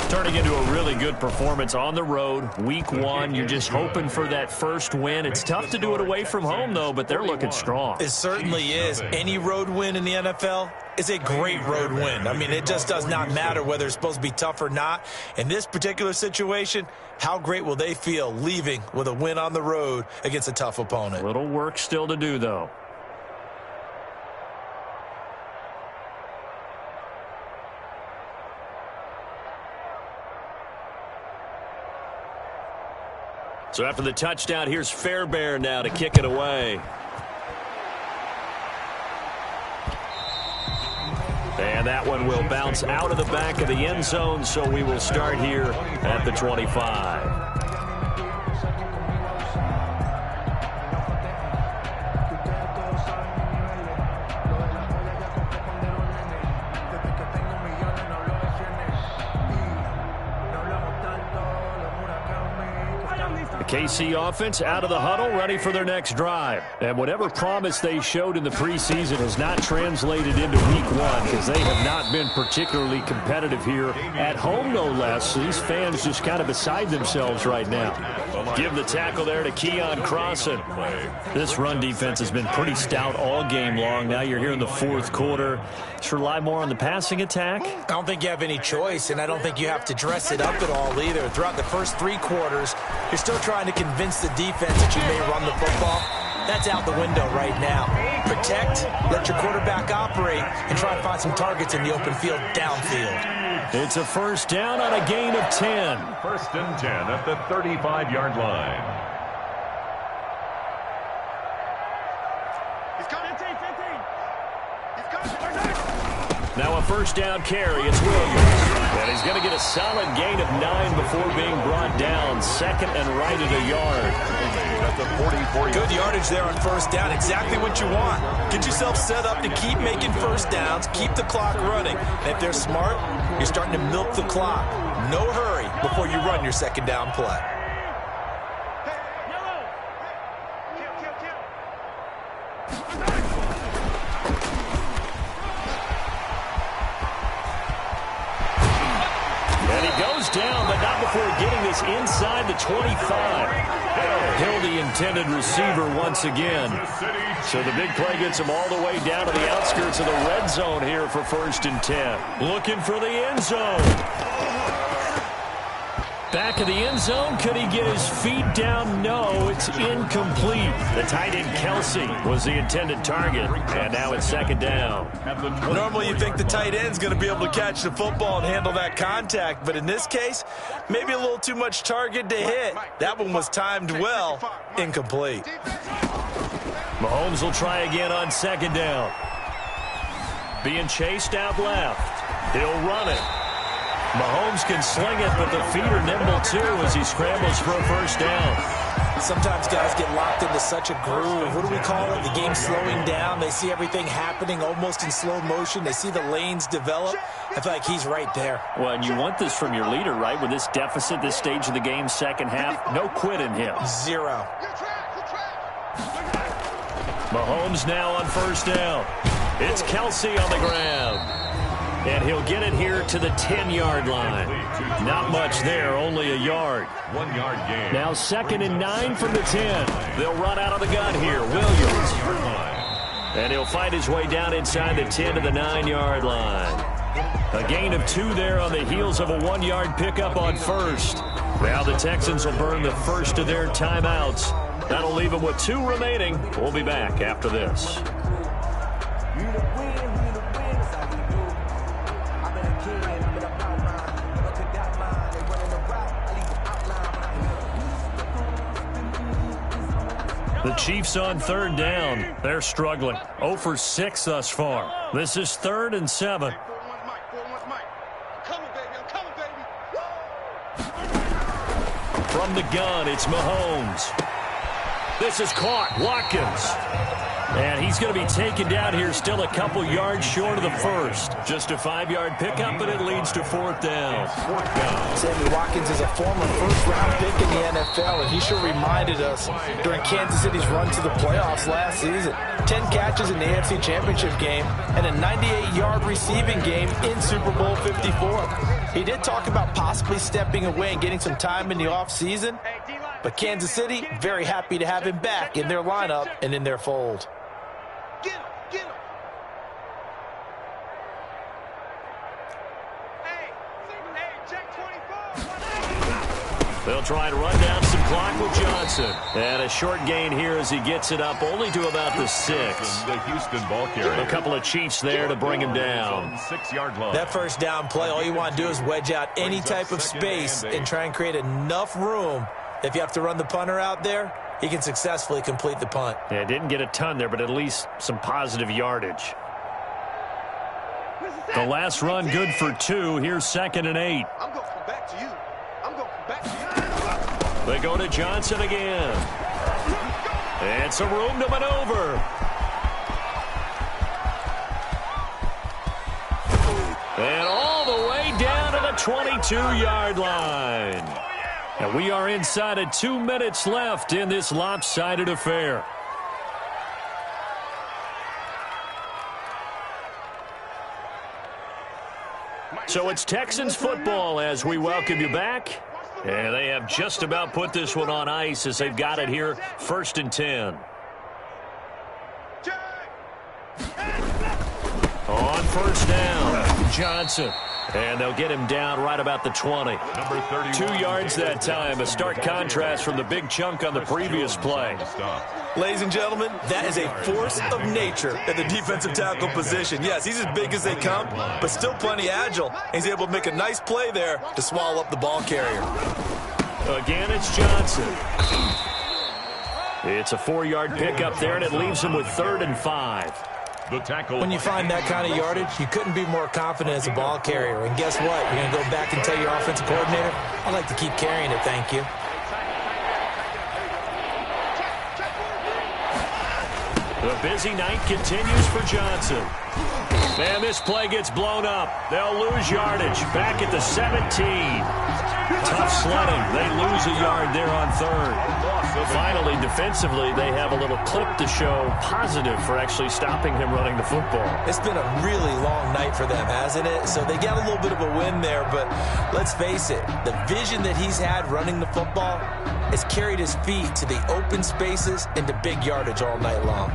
Turning into a really good performance on the road. Week 1, you're just hoping for that first win. It's tough to do it away from home, though, but they're looking strong. It certainly is. Any road win in the NFL is a great road win. I mean, it just does not matter whether it's supposed to be tough or not. In this particular situation, how great will they feel leaving with a win on the road against a tough opponent? Little work still to do, though. So after the touchdown, here's Fairbairn now to kick it away. And that one will bounce out of the back of the end zone, so we will start here at the 25. KC offense out of the huddle, ready for their next drive. And whatever promise they showed in the preseason has not translated into week 1 because they have not been particularly competitive here at home, no less. So these fans just kind of beside themselves right now. Give the tackle there to Keon Crossan. This run defense has been pretty stout all game long. Now you're here in the 4th quarter. Just rely more on the passing attack. I don't think you have any choice, and I don't think you have to dress it up at all either. Throughout the first 3 quarters, you're still trying to convince the defense that you may run the football. That's out the window right now. Protect, let your quarterback operate, and try to find some targets in the open field downfield. It's a first down on a gain of 10. 1st and 10 at the 35-yard line. He's coming. 15. He's coming. Now a first down carry. It's Williams. And he's going to get a solid gain of 9 before being brought down. 2nd and right at a yard. That's a 44. Good yardage there on first down. Exactly what you want. Get yourself set up to keep making first downs. Keep the clock running. And if they're smart, you're starting to milk the clock. No hurry before you run your 2nd down play. Down, but not before getting this inside the 25. Hill, the intended receiver once again. So the big play gets him all the way down to the outskirts of the red zone here for 1st and 10. Looking for the end zone. Back of the end zone. Could he get his feet down? No, it's incomplete. The tight end, Kelsey, was the intended target, and now it's second down. Normally you think the tight end's going to be able to catch the football and handle that contact, but in this case, maybe a little too much target to hit. That one was timed well. Incomplete. Mahomes will try again on second down. Being chased out left. He'll run it. Mahomes can sling it, but the feet are nimble too as he scrambles for a first down. Sometimes guys get locked into such a groove. What do we call it? The game's slowing down. They see everything happening almost in slow motion. They see the lanes develop. I feel like he's right there. Well, and you want this from your leader, right? With this deficit, this stage of the game, second half, no quit in him. Zero. Mahomes now on first down. It's Kelsey on the ground. And he'll get it here to the 10-yard line. Not much there, only a yard. 1 yard gain. Now 2nd and 9 from the 10. They'll run out of the gun here. Williams. And he'll fight his way down inside the 10 to the 9-yard line. A gain of 2 there on the heels of a 1-yard pickup on first. Now the Texans will burn the first of their timeouts. That'll leave them with 2 remaining. We'll be back after this. The Chiefs on third down. They're struggling. 0 for 6 thus far. This is 3rd and 7. From the gun, it's Mahomes. This is caught. Watkins. And he's going to be taken down here, still a couple yards short of the first. Just a 5-yard pickup, but it leads to 4th down. Sammy Watkins is a former first-round pick in the NFL, and he sure reminded us during Kansas City's run to the playoffs last season. 10 catches in the AFC Championship game and a 98-yard receiving game in Super Bowl 54. He did talk about possibly stepping away and getting some time in the offseason, but Kansas City very happy to have him back in their lineup and in their fold. Get him, get him. Hey, check 24. They'll try and run down some clock with Johnson. And a short gain here as he gets it up only to about the 6. The Houston ball carrier. A couple of Chiefs there to bring him down. 6-yard line. That first down play, all you want to do is wedge out any type of space and try and create enough room. If you have to run the punter out there, he can successfully complete the punt. Yeah, didn't get a ton there, but at least some positive yardage. The last run good for 2. Here's 2nd and 8. I'm going to come back to you. I'm going to come back to you. They go to Johnson again. And some room to maneuver. And all the way down to the 22-yard line. And we are inside of 2 minutes left in this lopsided affair. So it's Texans football as we welcome you back. And they have just about put this one on ice as they've got it here, 1st and 10. On first down, Johnson. And they'll get him down right about the 20. 2 yards that time, a stark contrast from the big chunk on the previous play. Ladies and gentlemen, that is a force of nature at the defensive tackle position. Yes, he's as big as they come, but still plenty agile. He's able to make a nice play there to swallow up the ball carrier. Again, it's Johnson. It's a 4-yard pickup there, and it leaves him with 3rd and 5. The tackle. When you find that kind of yardage, you couldn't be more confident as a ball carrier. And guess what? You're going to go back and tell your offensive coordinator, I'd like to keep carrying it, thank you. The busy night continues for Johnson. And this play gets blown up. They'll lose yardage. Back at the 17. Tough sledding. They lose a yard there on 3rd. Finally, defensively, they have a little clip to show positive for actually stopping him running the football. It's been a really long night for them, hasn't it? So they got a little bit of a win there, but let's face it, the vision that he's had running the football has carried his feet to the open spaces and to big yardage all night long.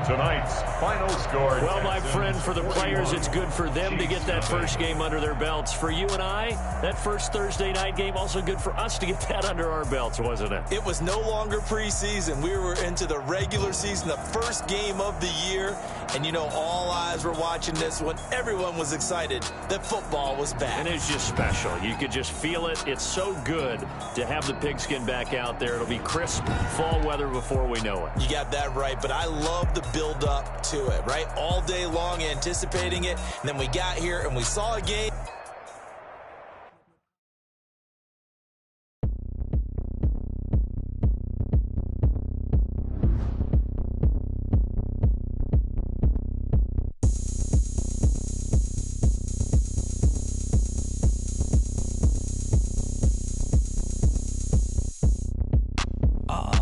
Tonight's final score. Well, my friend, for the players, it's good for them to get that first game under their belts. For you and I, that first Thursday night game, also good for us to get that under our belts, wasn't it? It was no longer preseason. We were into the regular season, the first game of the year. And, you know, all eyes were watching this when everyone was excited that football was back. And it's just special. You could just feel it. It's so good to have the pigskin back out there. It'll be crisp fall weather before we know it. You got that right, but I love the build-up to it, right? All day long anticipating it, and then we got here and we saw a game.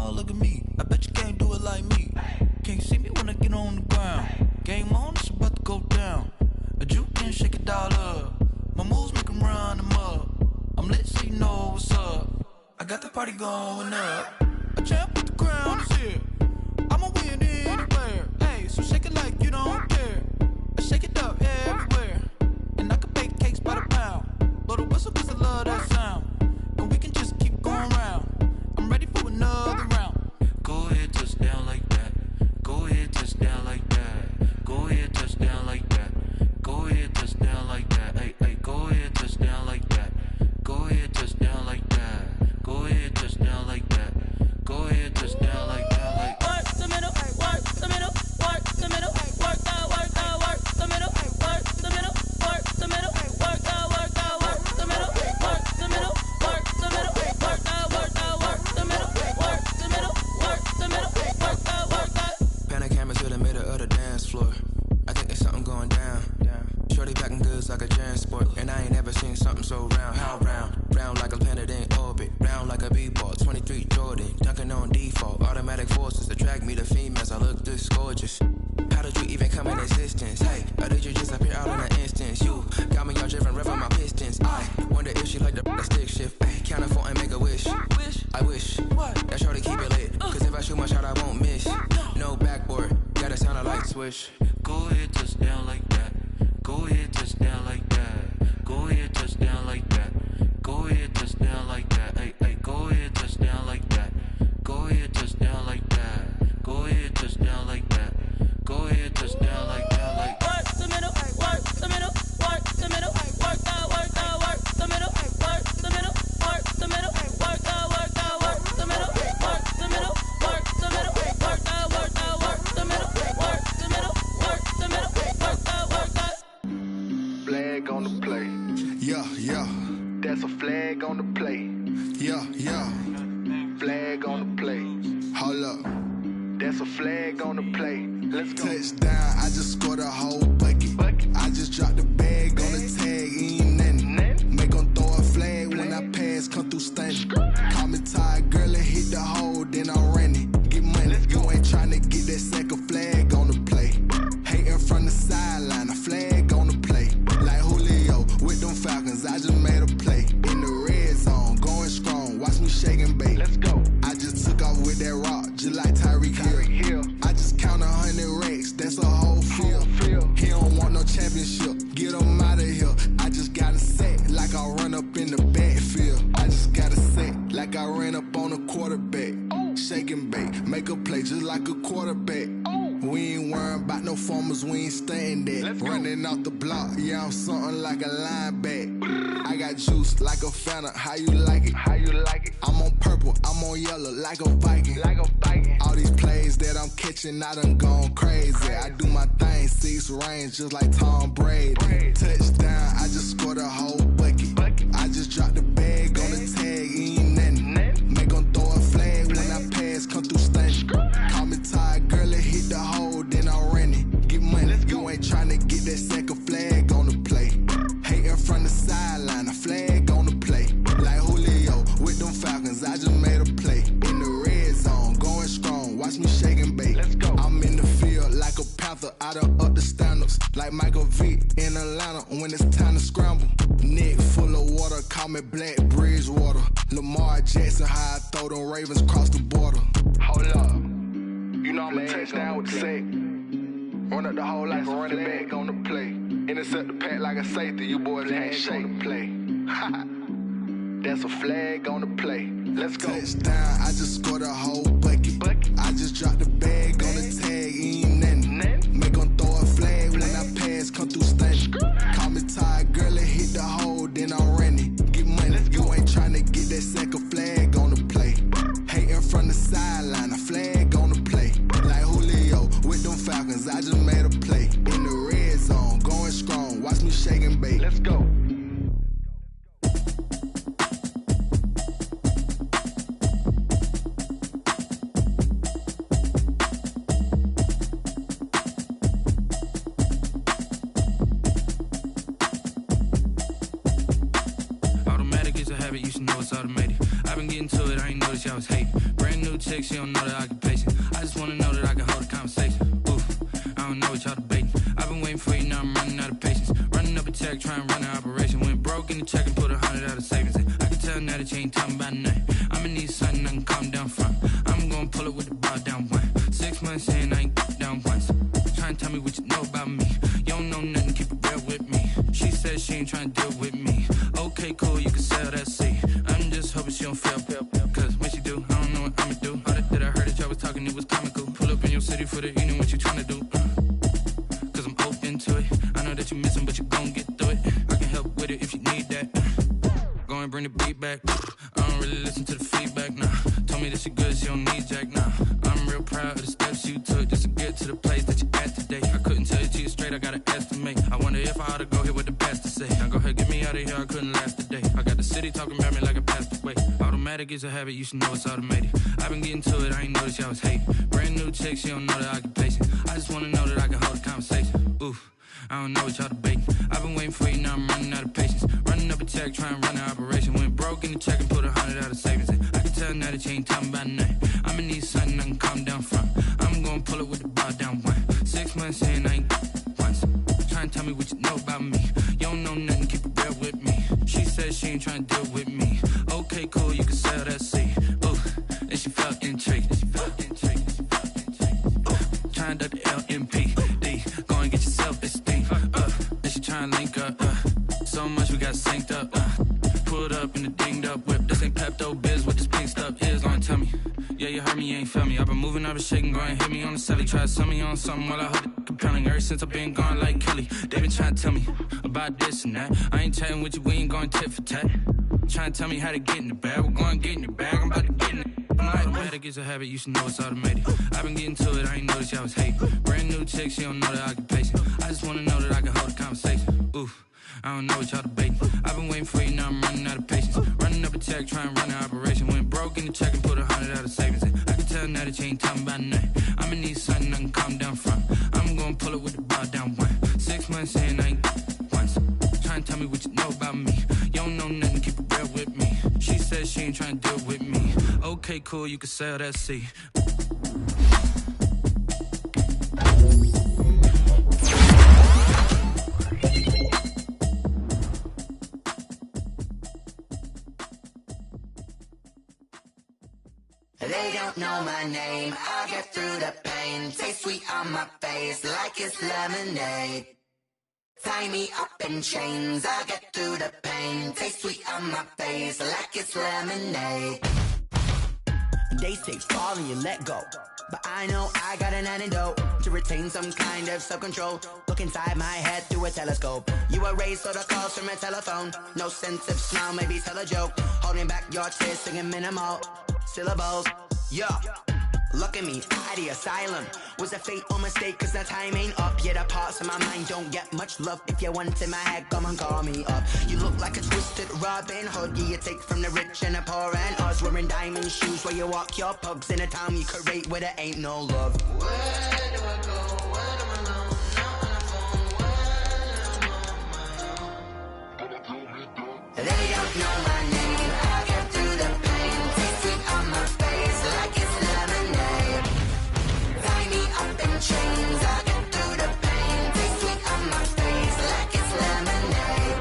Look at me. I bet you can't do it like me. Can't see me when I get on the ground. Game on, it's about to go down. A juke can shake it all up. My moves make them run them up. I'm lit so you know what's up. I got the party going up. A champ with the crown is here. I'ma win anywhere. Hey, so shake it like you don't care. I shake it up everywhere. And I can bake cakes by the pound. Blow the whistle 'cause I love that sound. And we can just keep going round. I'm ready for another round. Go ahead, touchdown like that. Go ahead, touchdown like that. Go ahead, touchdown like that. Go ahead, touchdown like that. Hey, hey, go ahead, touchdown like that. Go ahead, touchdown like that. Go ahead, touchdown like that. Go ahead, touchdown like that. Like work the middle, work the middle, work the middle, work the middle, work the middle, work the middle, work the middle, work the middle, work the middle, work the middle, work the middle, work the middle, work the middle, work the. Panic cameras to the middle of the dance floor. I think there's something going down. Shorty packing goods like a transport, and I ain't never seen something so round. How round? Round like a planet in orbit. Round like a b-ball. 23 Jordan, dunking on default. Automatic forces attract me to females. I look this gorgeous. How did you even come in existence? Hey, or did you just appear out in an instance? You got me all driven, revving my pistons. I wonder if she like the stick shift. Ay, count a 4 and make a wish. I wish that shorty keep it lit. 'Cause if I shoot my shot, I won't miss. No backboard, gotta sound a light switch. Go ahead, touchdown like that. Go ahead, touchdown like that. Go ahead, touchdown like that. Go ahead, touchdown like that. Hey, hey, go ahead, touchdown like that. Go ahead, touchdown like that. Go ahead, touchdown like that. Go ahead, touchdown like that. Like Work the middle, work the middle, work the middle, work the middle, work the middle, work the middle, work the middle, work the middle, work the middle, work the middle, work the middle, work the middle, work the middle, work the middle. Flag on the play. Yeah, yeah, That's a flag on the play. yeah, yeah. Flag on the play. Hold up. That's a flag on the play. Let's go. Touchdown, I just scored a whole bucket. I just dropped the bag on the tag, ain't nothing. Make 'em throw a flag when I pass, come through stunning. Call me tired, girl, and hit the hole, then I'm running. Get money, you ain't tryna get that second flag on the play. Hating from the sideline, a flag on the play. Like Julio with them Falcons, I just made a play. In the red zone, going strong, watch me shake and bake. Let's go. I just took off with that rock, just like Tyreek Hill. I just count 100 racks, that's a whole field. He don't want no championship, get him out of here. I just got a set like I run up in the backfield. I just got a set like I ran up on a quarterback. Shake and bake, make a play just like a quarterback. We ain't worrying about no formers, we ain't staying there. Running off the block, yeah, I'm something like a linebacker. I got juice like a Fanta, how you like it? How you like it? I'm on purple, I'm on yellow like a Viking. Like a Viking. All these plays that I'm catching, I done gone crazy. I do my thing, 6 range just like Tom Brady. Touchdown, I just scored a whole bucket. I just dropped the bag on the tag, ain't nothing. Make 'em throw a flag when I pass, come through stunning. Call me tired, girl, and hit the hole, then I'm running. Get money, you ain't tryna get that second flag on the play. Hating from the sideline, a flag on the play. Like Julio with them Falcons, I just made a play. In the red zone, going strong, watch me shake and bake. Let's go. I'm in the field like a panther, I done up the standards. Like Michael Vick in Atlanta when it's time to scramble. Neck full of water, call me Black Bridgewater. Lamar Jackson, how I throw them Ravens across the border. Hold up. You know I'm a touchdown with the sack. Run up the whole like a running back on the play. Intercept the pack like a safety. You boys ain't shake the play. That's a flag on the play. Let's go. Touchdown, I just scored a whole bucket. I just dropped the bag on the tag, ain't nothing. Make 'em throw a flag when I pass, come through stunning. Call me tired, girl, it hit the hole, then I'm running. Get money, you ain't tryna get that second flag on the play. Hating from the sideline, a flag on the play. Like Julio with them Falcons, I just made a play. In the red zone, going strong, watch me shake and bake. Let's go. You should know it's automated. I've been getting to it, I ain't noticed y'all was hating. Brand new chick, she don't know the occupation. I just wanna know that I can hold a conversation. Oof, I don't know what y'all debating. I've been waiting for you, now I'm running out of patience. Running up a check, trying to run an operation. Went broke in the check and put 100 out of savings in. I can tell now that you ain't talking about nothing. I'ma need something I can calm down from. I'm gonna pull it with the bar down one. 6 months in, I ain't down once. Trying to tell me what you know about me. You don't know nothing, keep it real with me. She said she ain't trying to deal with me. Okay, cool, you can sell that seat. I'm just hoping she don't fail. Cause when she do, I don't know what I'ma do. All that I heard that y'all was talking, it was comical. Pull up in your city for the evening, what you trying to do? Cause I'm open to it. I know that you're missing, but you gon' get through it. I can help with it if you need that. Go and bring the beat back. I don't really listen to the feedback, nah. Told me that she good, she don't need jack, nah. I'm real proud of the steps you took just to get to the place that you at today. I couldn't tell you to you straight, I gotta estimate. I wonder if I ought to go here with the pastor say. Now go ahead, get me out of here, I couldn't last a day. I got the city talking about me like a passed away. Automatic is a habit, you should know it's automated. I've been getting to it, I ain't noticed y'all was hating. Brand new chick, she don't know the occupation. I just wanna know that I can hold a conversation. Oof, I don't know what y'all debating. I've been waiting for you, now I'm running out of patience. Running up a check, trying to run an operation. Went broke in the check and put 100 out of savings in. I can tell now that you ain't talking about nothing. I'ma need something I can calm down from. I'm gonna pull it with the bar down one. 6 months in, I ain't once. Trying to tell me what you know about me. You don't know nothing, keep it real with me. She said she ain't trying to deal with me. Okay, cool, you can sell that seat. Ooh, and she felt intrigued. Trying to the LMPD. Go and get yourself esteem. And she trying to link up. So much we got synced up. Pulled up in the dinged up whip. This ain't Pepto Biz, what this pink stuff is. Long tell me. Yeah, you heard me, you ain't felt me. I've been moving, I've been shaking, go and hit me on the celly. Try to sell me on something while I hold it compelling. Ever since I've been gone like Kelly, they been trying to tell me about this and that. I ain't chatting with you, we ain't going tit for tat. Trying to tell me how to get in the bag, we're going to get in the bag, I'm about to get in it. Automatic is a habit, you should know it's automated. I've been getting to it, I ain't noticed y'all was hating. Brand new chick, she don't know the occupation. I just wanna know that I can hold a conversation. Oof, I don't know what y'all debating. I've been waiting for you, now I'm running out of patience. Running up a check, trying to run an operation. Went broke in the check and put 100 out of savings in. I can tell now that you ain't talking about nothing. I'ma need something I can calm down from. I'm gonna pull it with the bar down one. 6 months in, I ain't once. Trying to tell me what you know about me. You don't know nothing, keep it real with me. She said she ain't trying to deal with me. Okay, cool, you can sell that seat. They don't know my name, I'll get through the pain. Taste sweet on my face like it's lemonade. Tie me up in chains, I'll get through the pain. Taste sweet on my face like it's lemonade. They say fall and you let go, but I know I got an antidote to retain some kind of self-control. Look inside my head through a telescope. You erase all the calls from a telephone. No sense of smile, maybe tell a joke. Holding back your tears, singing minimal syllables. Yeah, look at me, out of the asylum. Was a fate or mistake, cause the time ain't up. Yeah, the parts of my mind don't get much love. If you want in my head, come and call me up. You look like a twisted Robin Hood. Yeah, you take from the rich and the poor and us. Wearing diamond shoes where you walk your pugs. In a town you create where there ain't no love. Where do I go? Where am I alone? Not on the phone. When I'm on my own. They don't know my name. I get through the pain. Taste sweet on my face like it's lemonade. Tie me up in chains. I get through the pain. Taste sweet on my face like it's lemonade.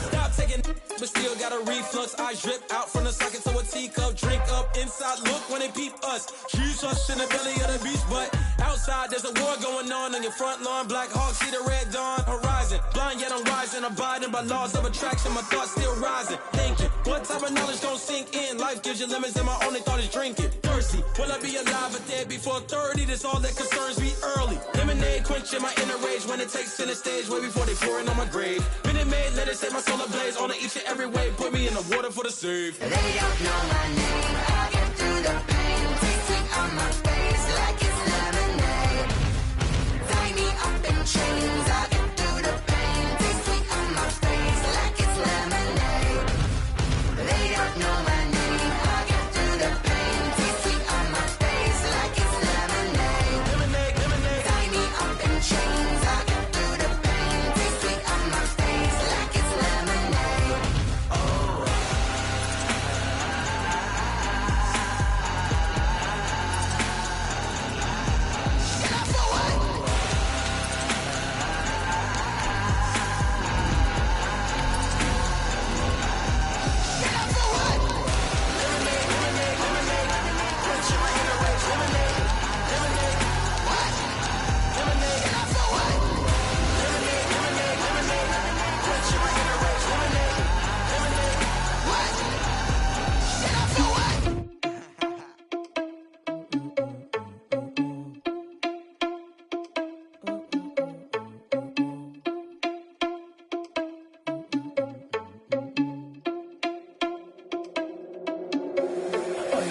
Stop taking, but still got a reflux. I drip out from the socket to a teacup. Drink up inside God look when they peep us. Choose us in the belly of the beast, but outside there's a war going on your front lawn. Black Hawk see the red dawn horizon. Blind yet I'm rising, abiding by laws of attraction. My thoughts still rising. Thinking, what type of knowledge gon' sink in? Life gives you limits and my only thought is drinking. Thirsty, will I be alive or dead before 30? That's all that concerns me early. Lemonade quenching my inner rage when it takes center stage way before they pour it on my grave. Minute Maid, let it set my soul ablaze on each and every way. Put me in the water for the save. They don't know my name. I get through the pain. Taste sweet on my face like it's lemonade. Tie me up in chains. I get through the pain. Taste sweet on my face like it's lemonade. They don't know my name. I get through the pain. Taste sweet on my face like it's lemonade. Lemonade, lemonade. Tie me up in chains. I get through the pain. Taste sweet on my face like it's lemonade.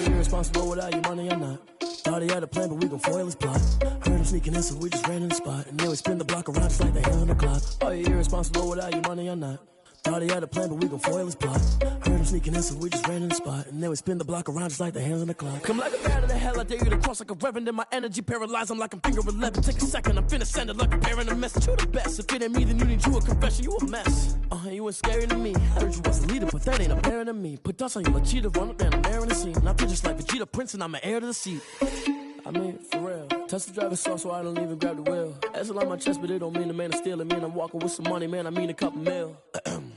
Irresponsible without your money or not. Thought he had a plan, but we gon' foil his plot. Heard him sneaking in, so we just ran in the spot. And then we spin the block around just like the hand on the clock. Are you irresponsible without your money or not? Thought he had a plan, but we gon' foil his plot. Heard him sneaking in, so we just ran in the spot. And then we spin the block around just like the hands on the clock. Come like a bat of the hell, I dare you to cross like a reverend. In my energy paralyzed, I'm like I'm finger 11. Take a second, I'm finna send it like a parent a message. You the best, if it ain't me, then you need you a confession. You a mess, you ain't scary to me. Heard you was a leader, but that ain't apparent to me. Put dust on you like cheetah, run up down, I'm air in the scene. I feel just like Vegeta Prince and I'm an heir to the seat. I mean, for real. Touch the driver's soft so I don't even grab the wheel. That's a lot on my chest, but it don't mean the man is stealing. Mean I'm walking with some money, man, I mean a couple mil.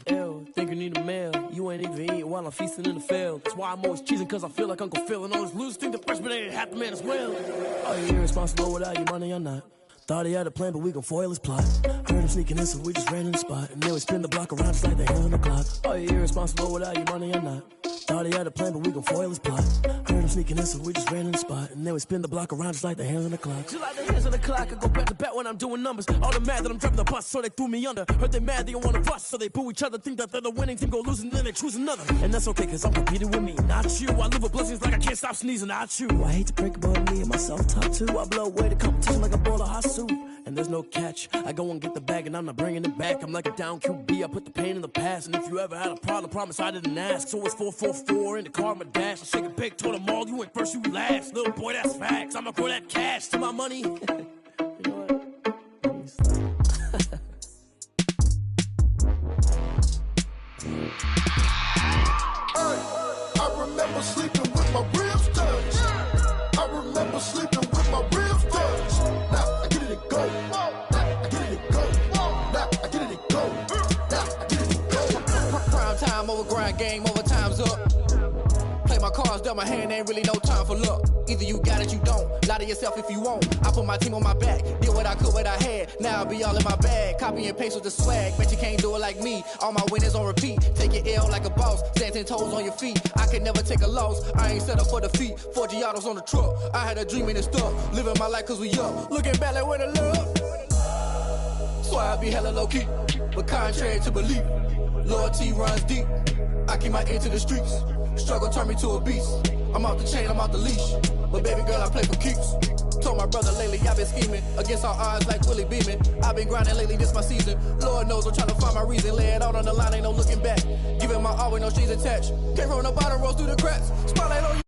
Ew, think you need a meal. You ain't even eating while I'm feasting in the field. That's why I'm always cheesing, cause I feel like Uncle Phil. And all those losers think the freshman ain't half the man as well. Are you irresponsible without your money or not? Thought he had a plan, but we gon' foil his plot. Heard him sneaking in, so we just ran in the spot. And then we spin the block around just like the hand on the clock. Are you irresponsible without your money or not? Thought he had a plan, but we gon' foil his plot. Heard him sneaking in, so we just ran in the spot. And then we spin the block around just like the hands on the clock. Just like the hands on the clock, I go back to back when I'm doing numbers. All the mad that I'm driving the bus, so they threw me under. Heard they mad, they don't wanna bust, so they boo each other. Think that they're the winning team, go losing, then they choose another. And that's okay, cause I'm competing with me, not you. I live with blessings like I can't stop sneezing, not you. I hate to break about me and my self-talk too. I blow away the competition like a bowl of hot soup. And there's no catch, I go and get the bag and I'm not bringing it back. I'm like a down QB, I put the pain in the past. And if you ever had a problem, promise I didn't ask. So it's 444 in the car, my dash. I shake a big, told them all, you went first, you last. Little boy, that's facts, I'ma grow that cash to my money. You know what? I remember sleeping with my ribs touched. I remember sleeping with my ribs touched. Now I get it and go. Now I get it and go. Now I get it and go. Now I get it and go. Prime time over grind game, over time's up. Play my cards, dealt my hand, ain't really no time for luck. Either you got it, you don't. Lie to yourself if you won't. I put my team on my back, did what I could, what I had. Now I'll be all in my bag. Copy and paste with the swag. Bet you can't do it like me. All my winners on repeat. Take your L like a boss. Stand 10 toes on your feet. I can never take a loss. I ain't set up for defeat. 4 Giottos on the truck. I had a dream and stuff. Living my life cause we up. Looking back like where the love. So I be hella low key. But contrary to belief, loyalty runs deep. I keep my ear to the streets. Struggle turned me to a beast. I'm off the chain, I'm off the leash. But baby girl, I play for keeps. Told my brother lately, I've been scheming against all odds like Willie Beeman. I've been grinding lately, this my season. Lord knows I'm trying to find my reason. Lay it out on the line, ain't no looking back. Giving my all with no strings attached. Came from the bottom, rose through the cracks. Spotlight on you.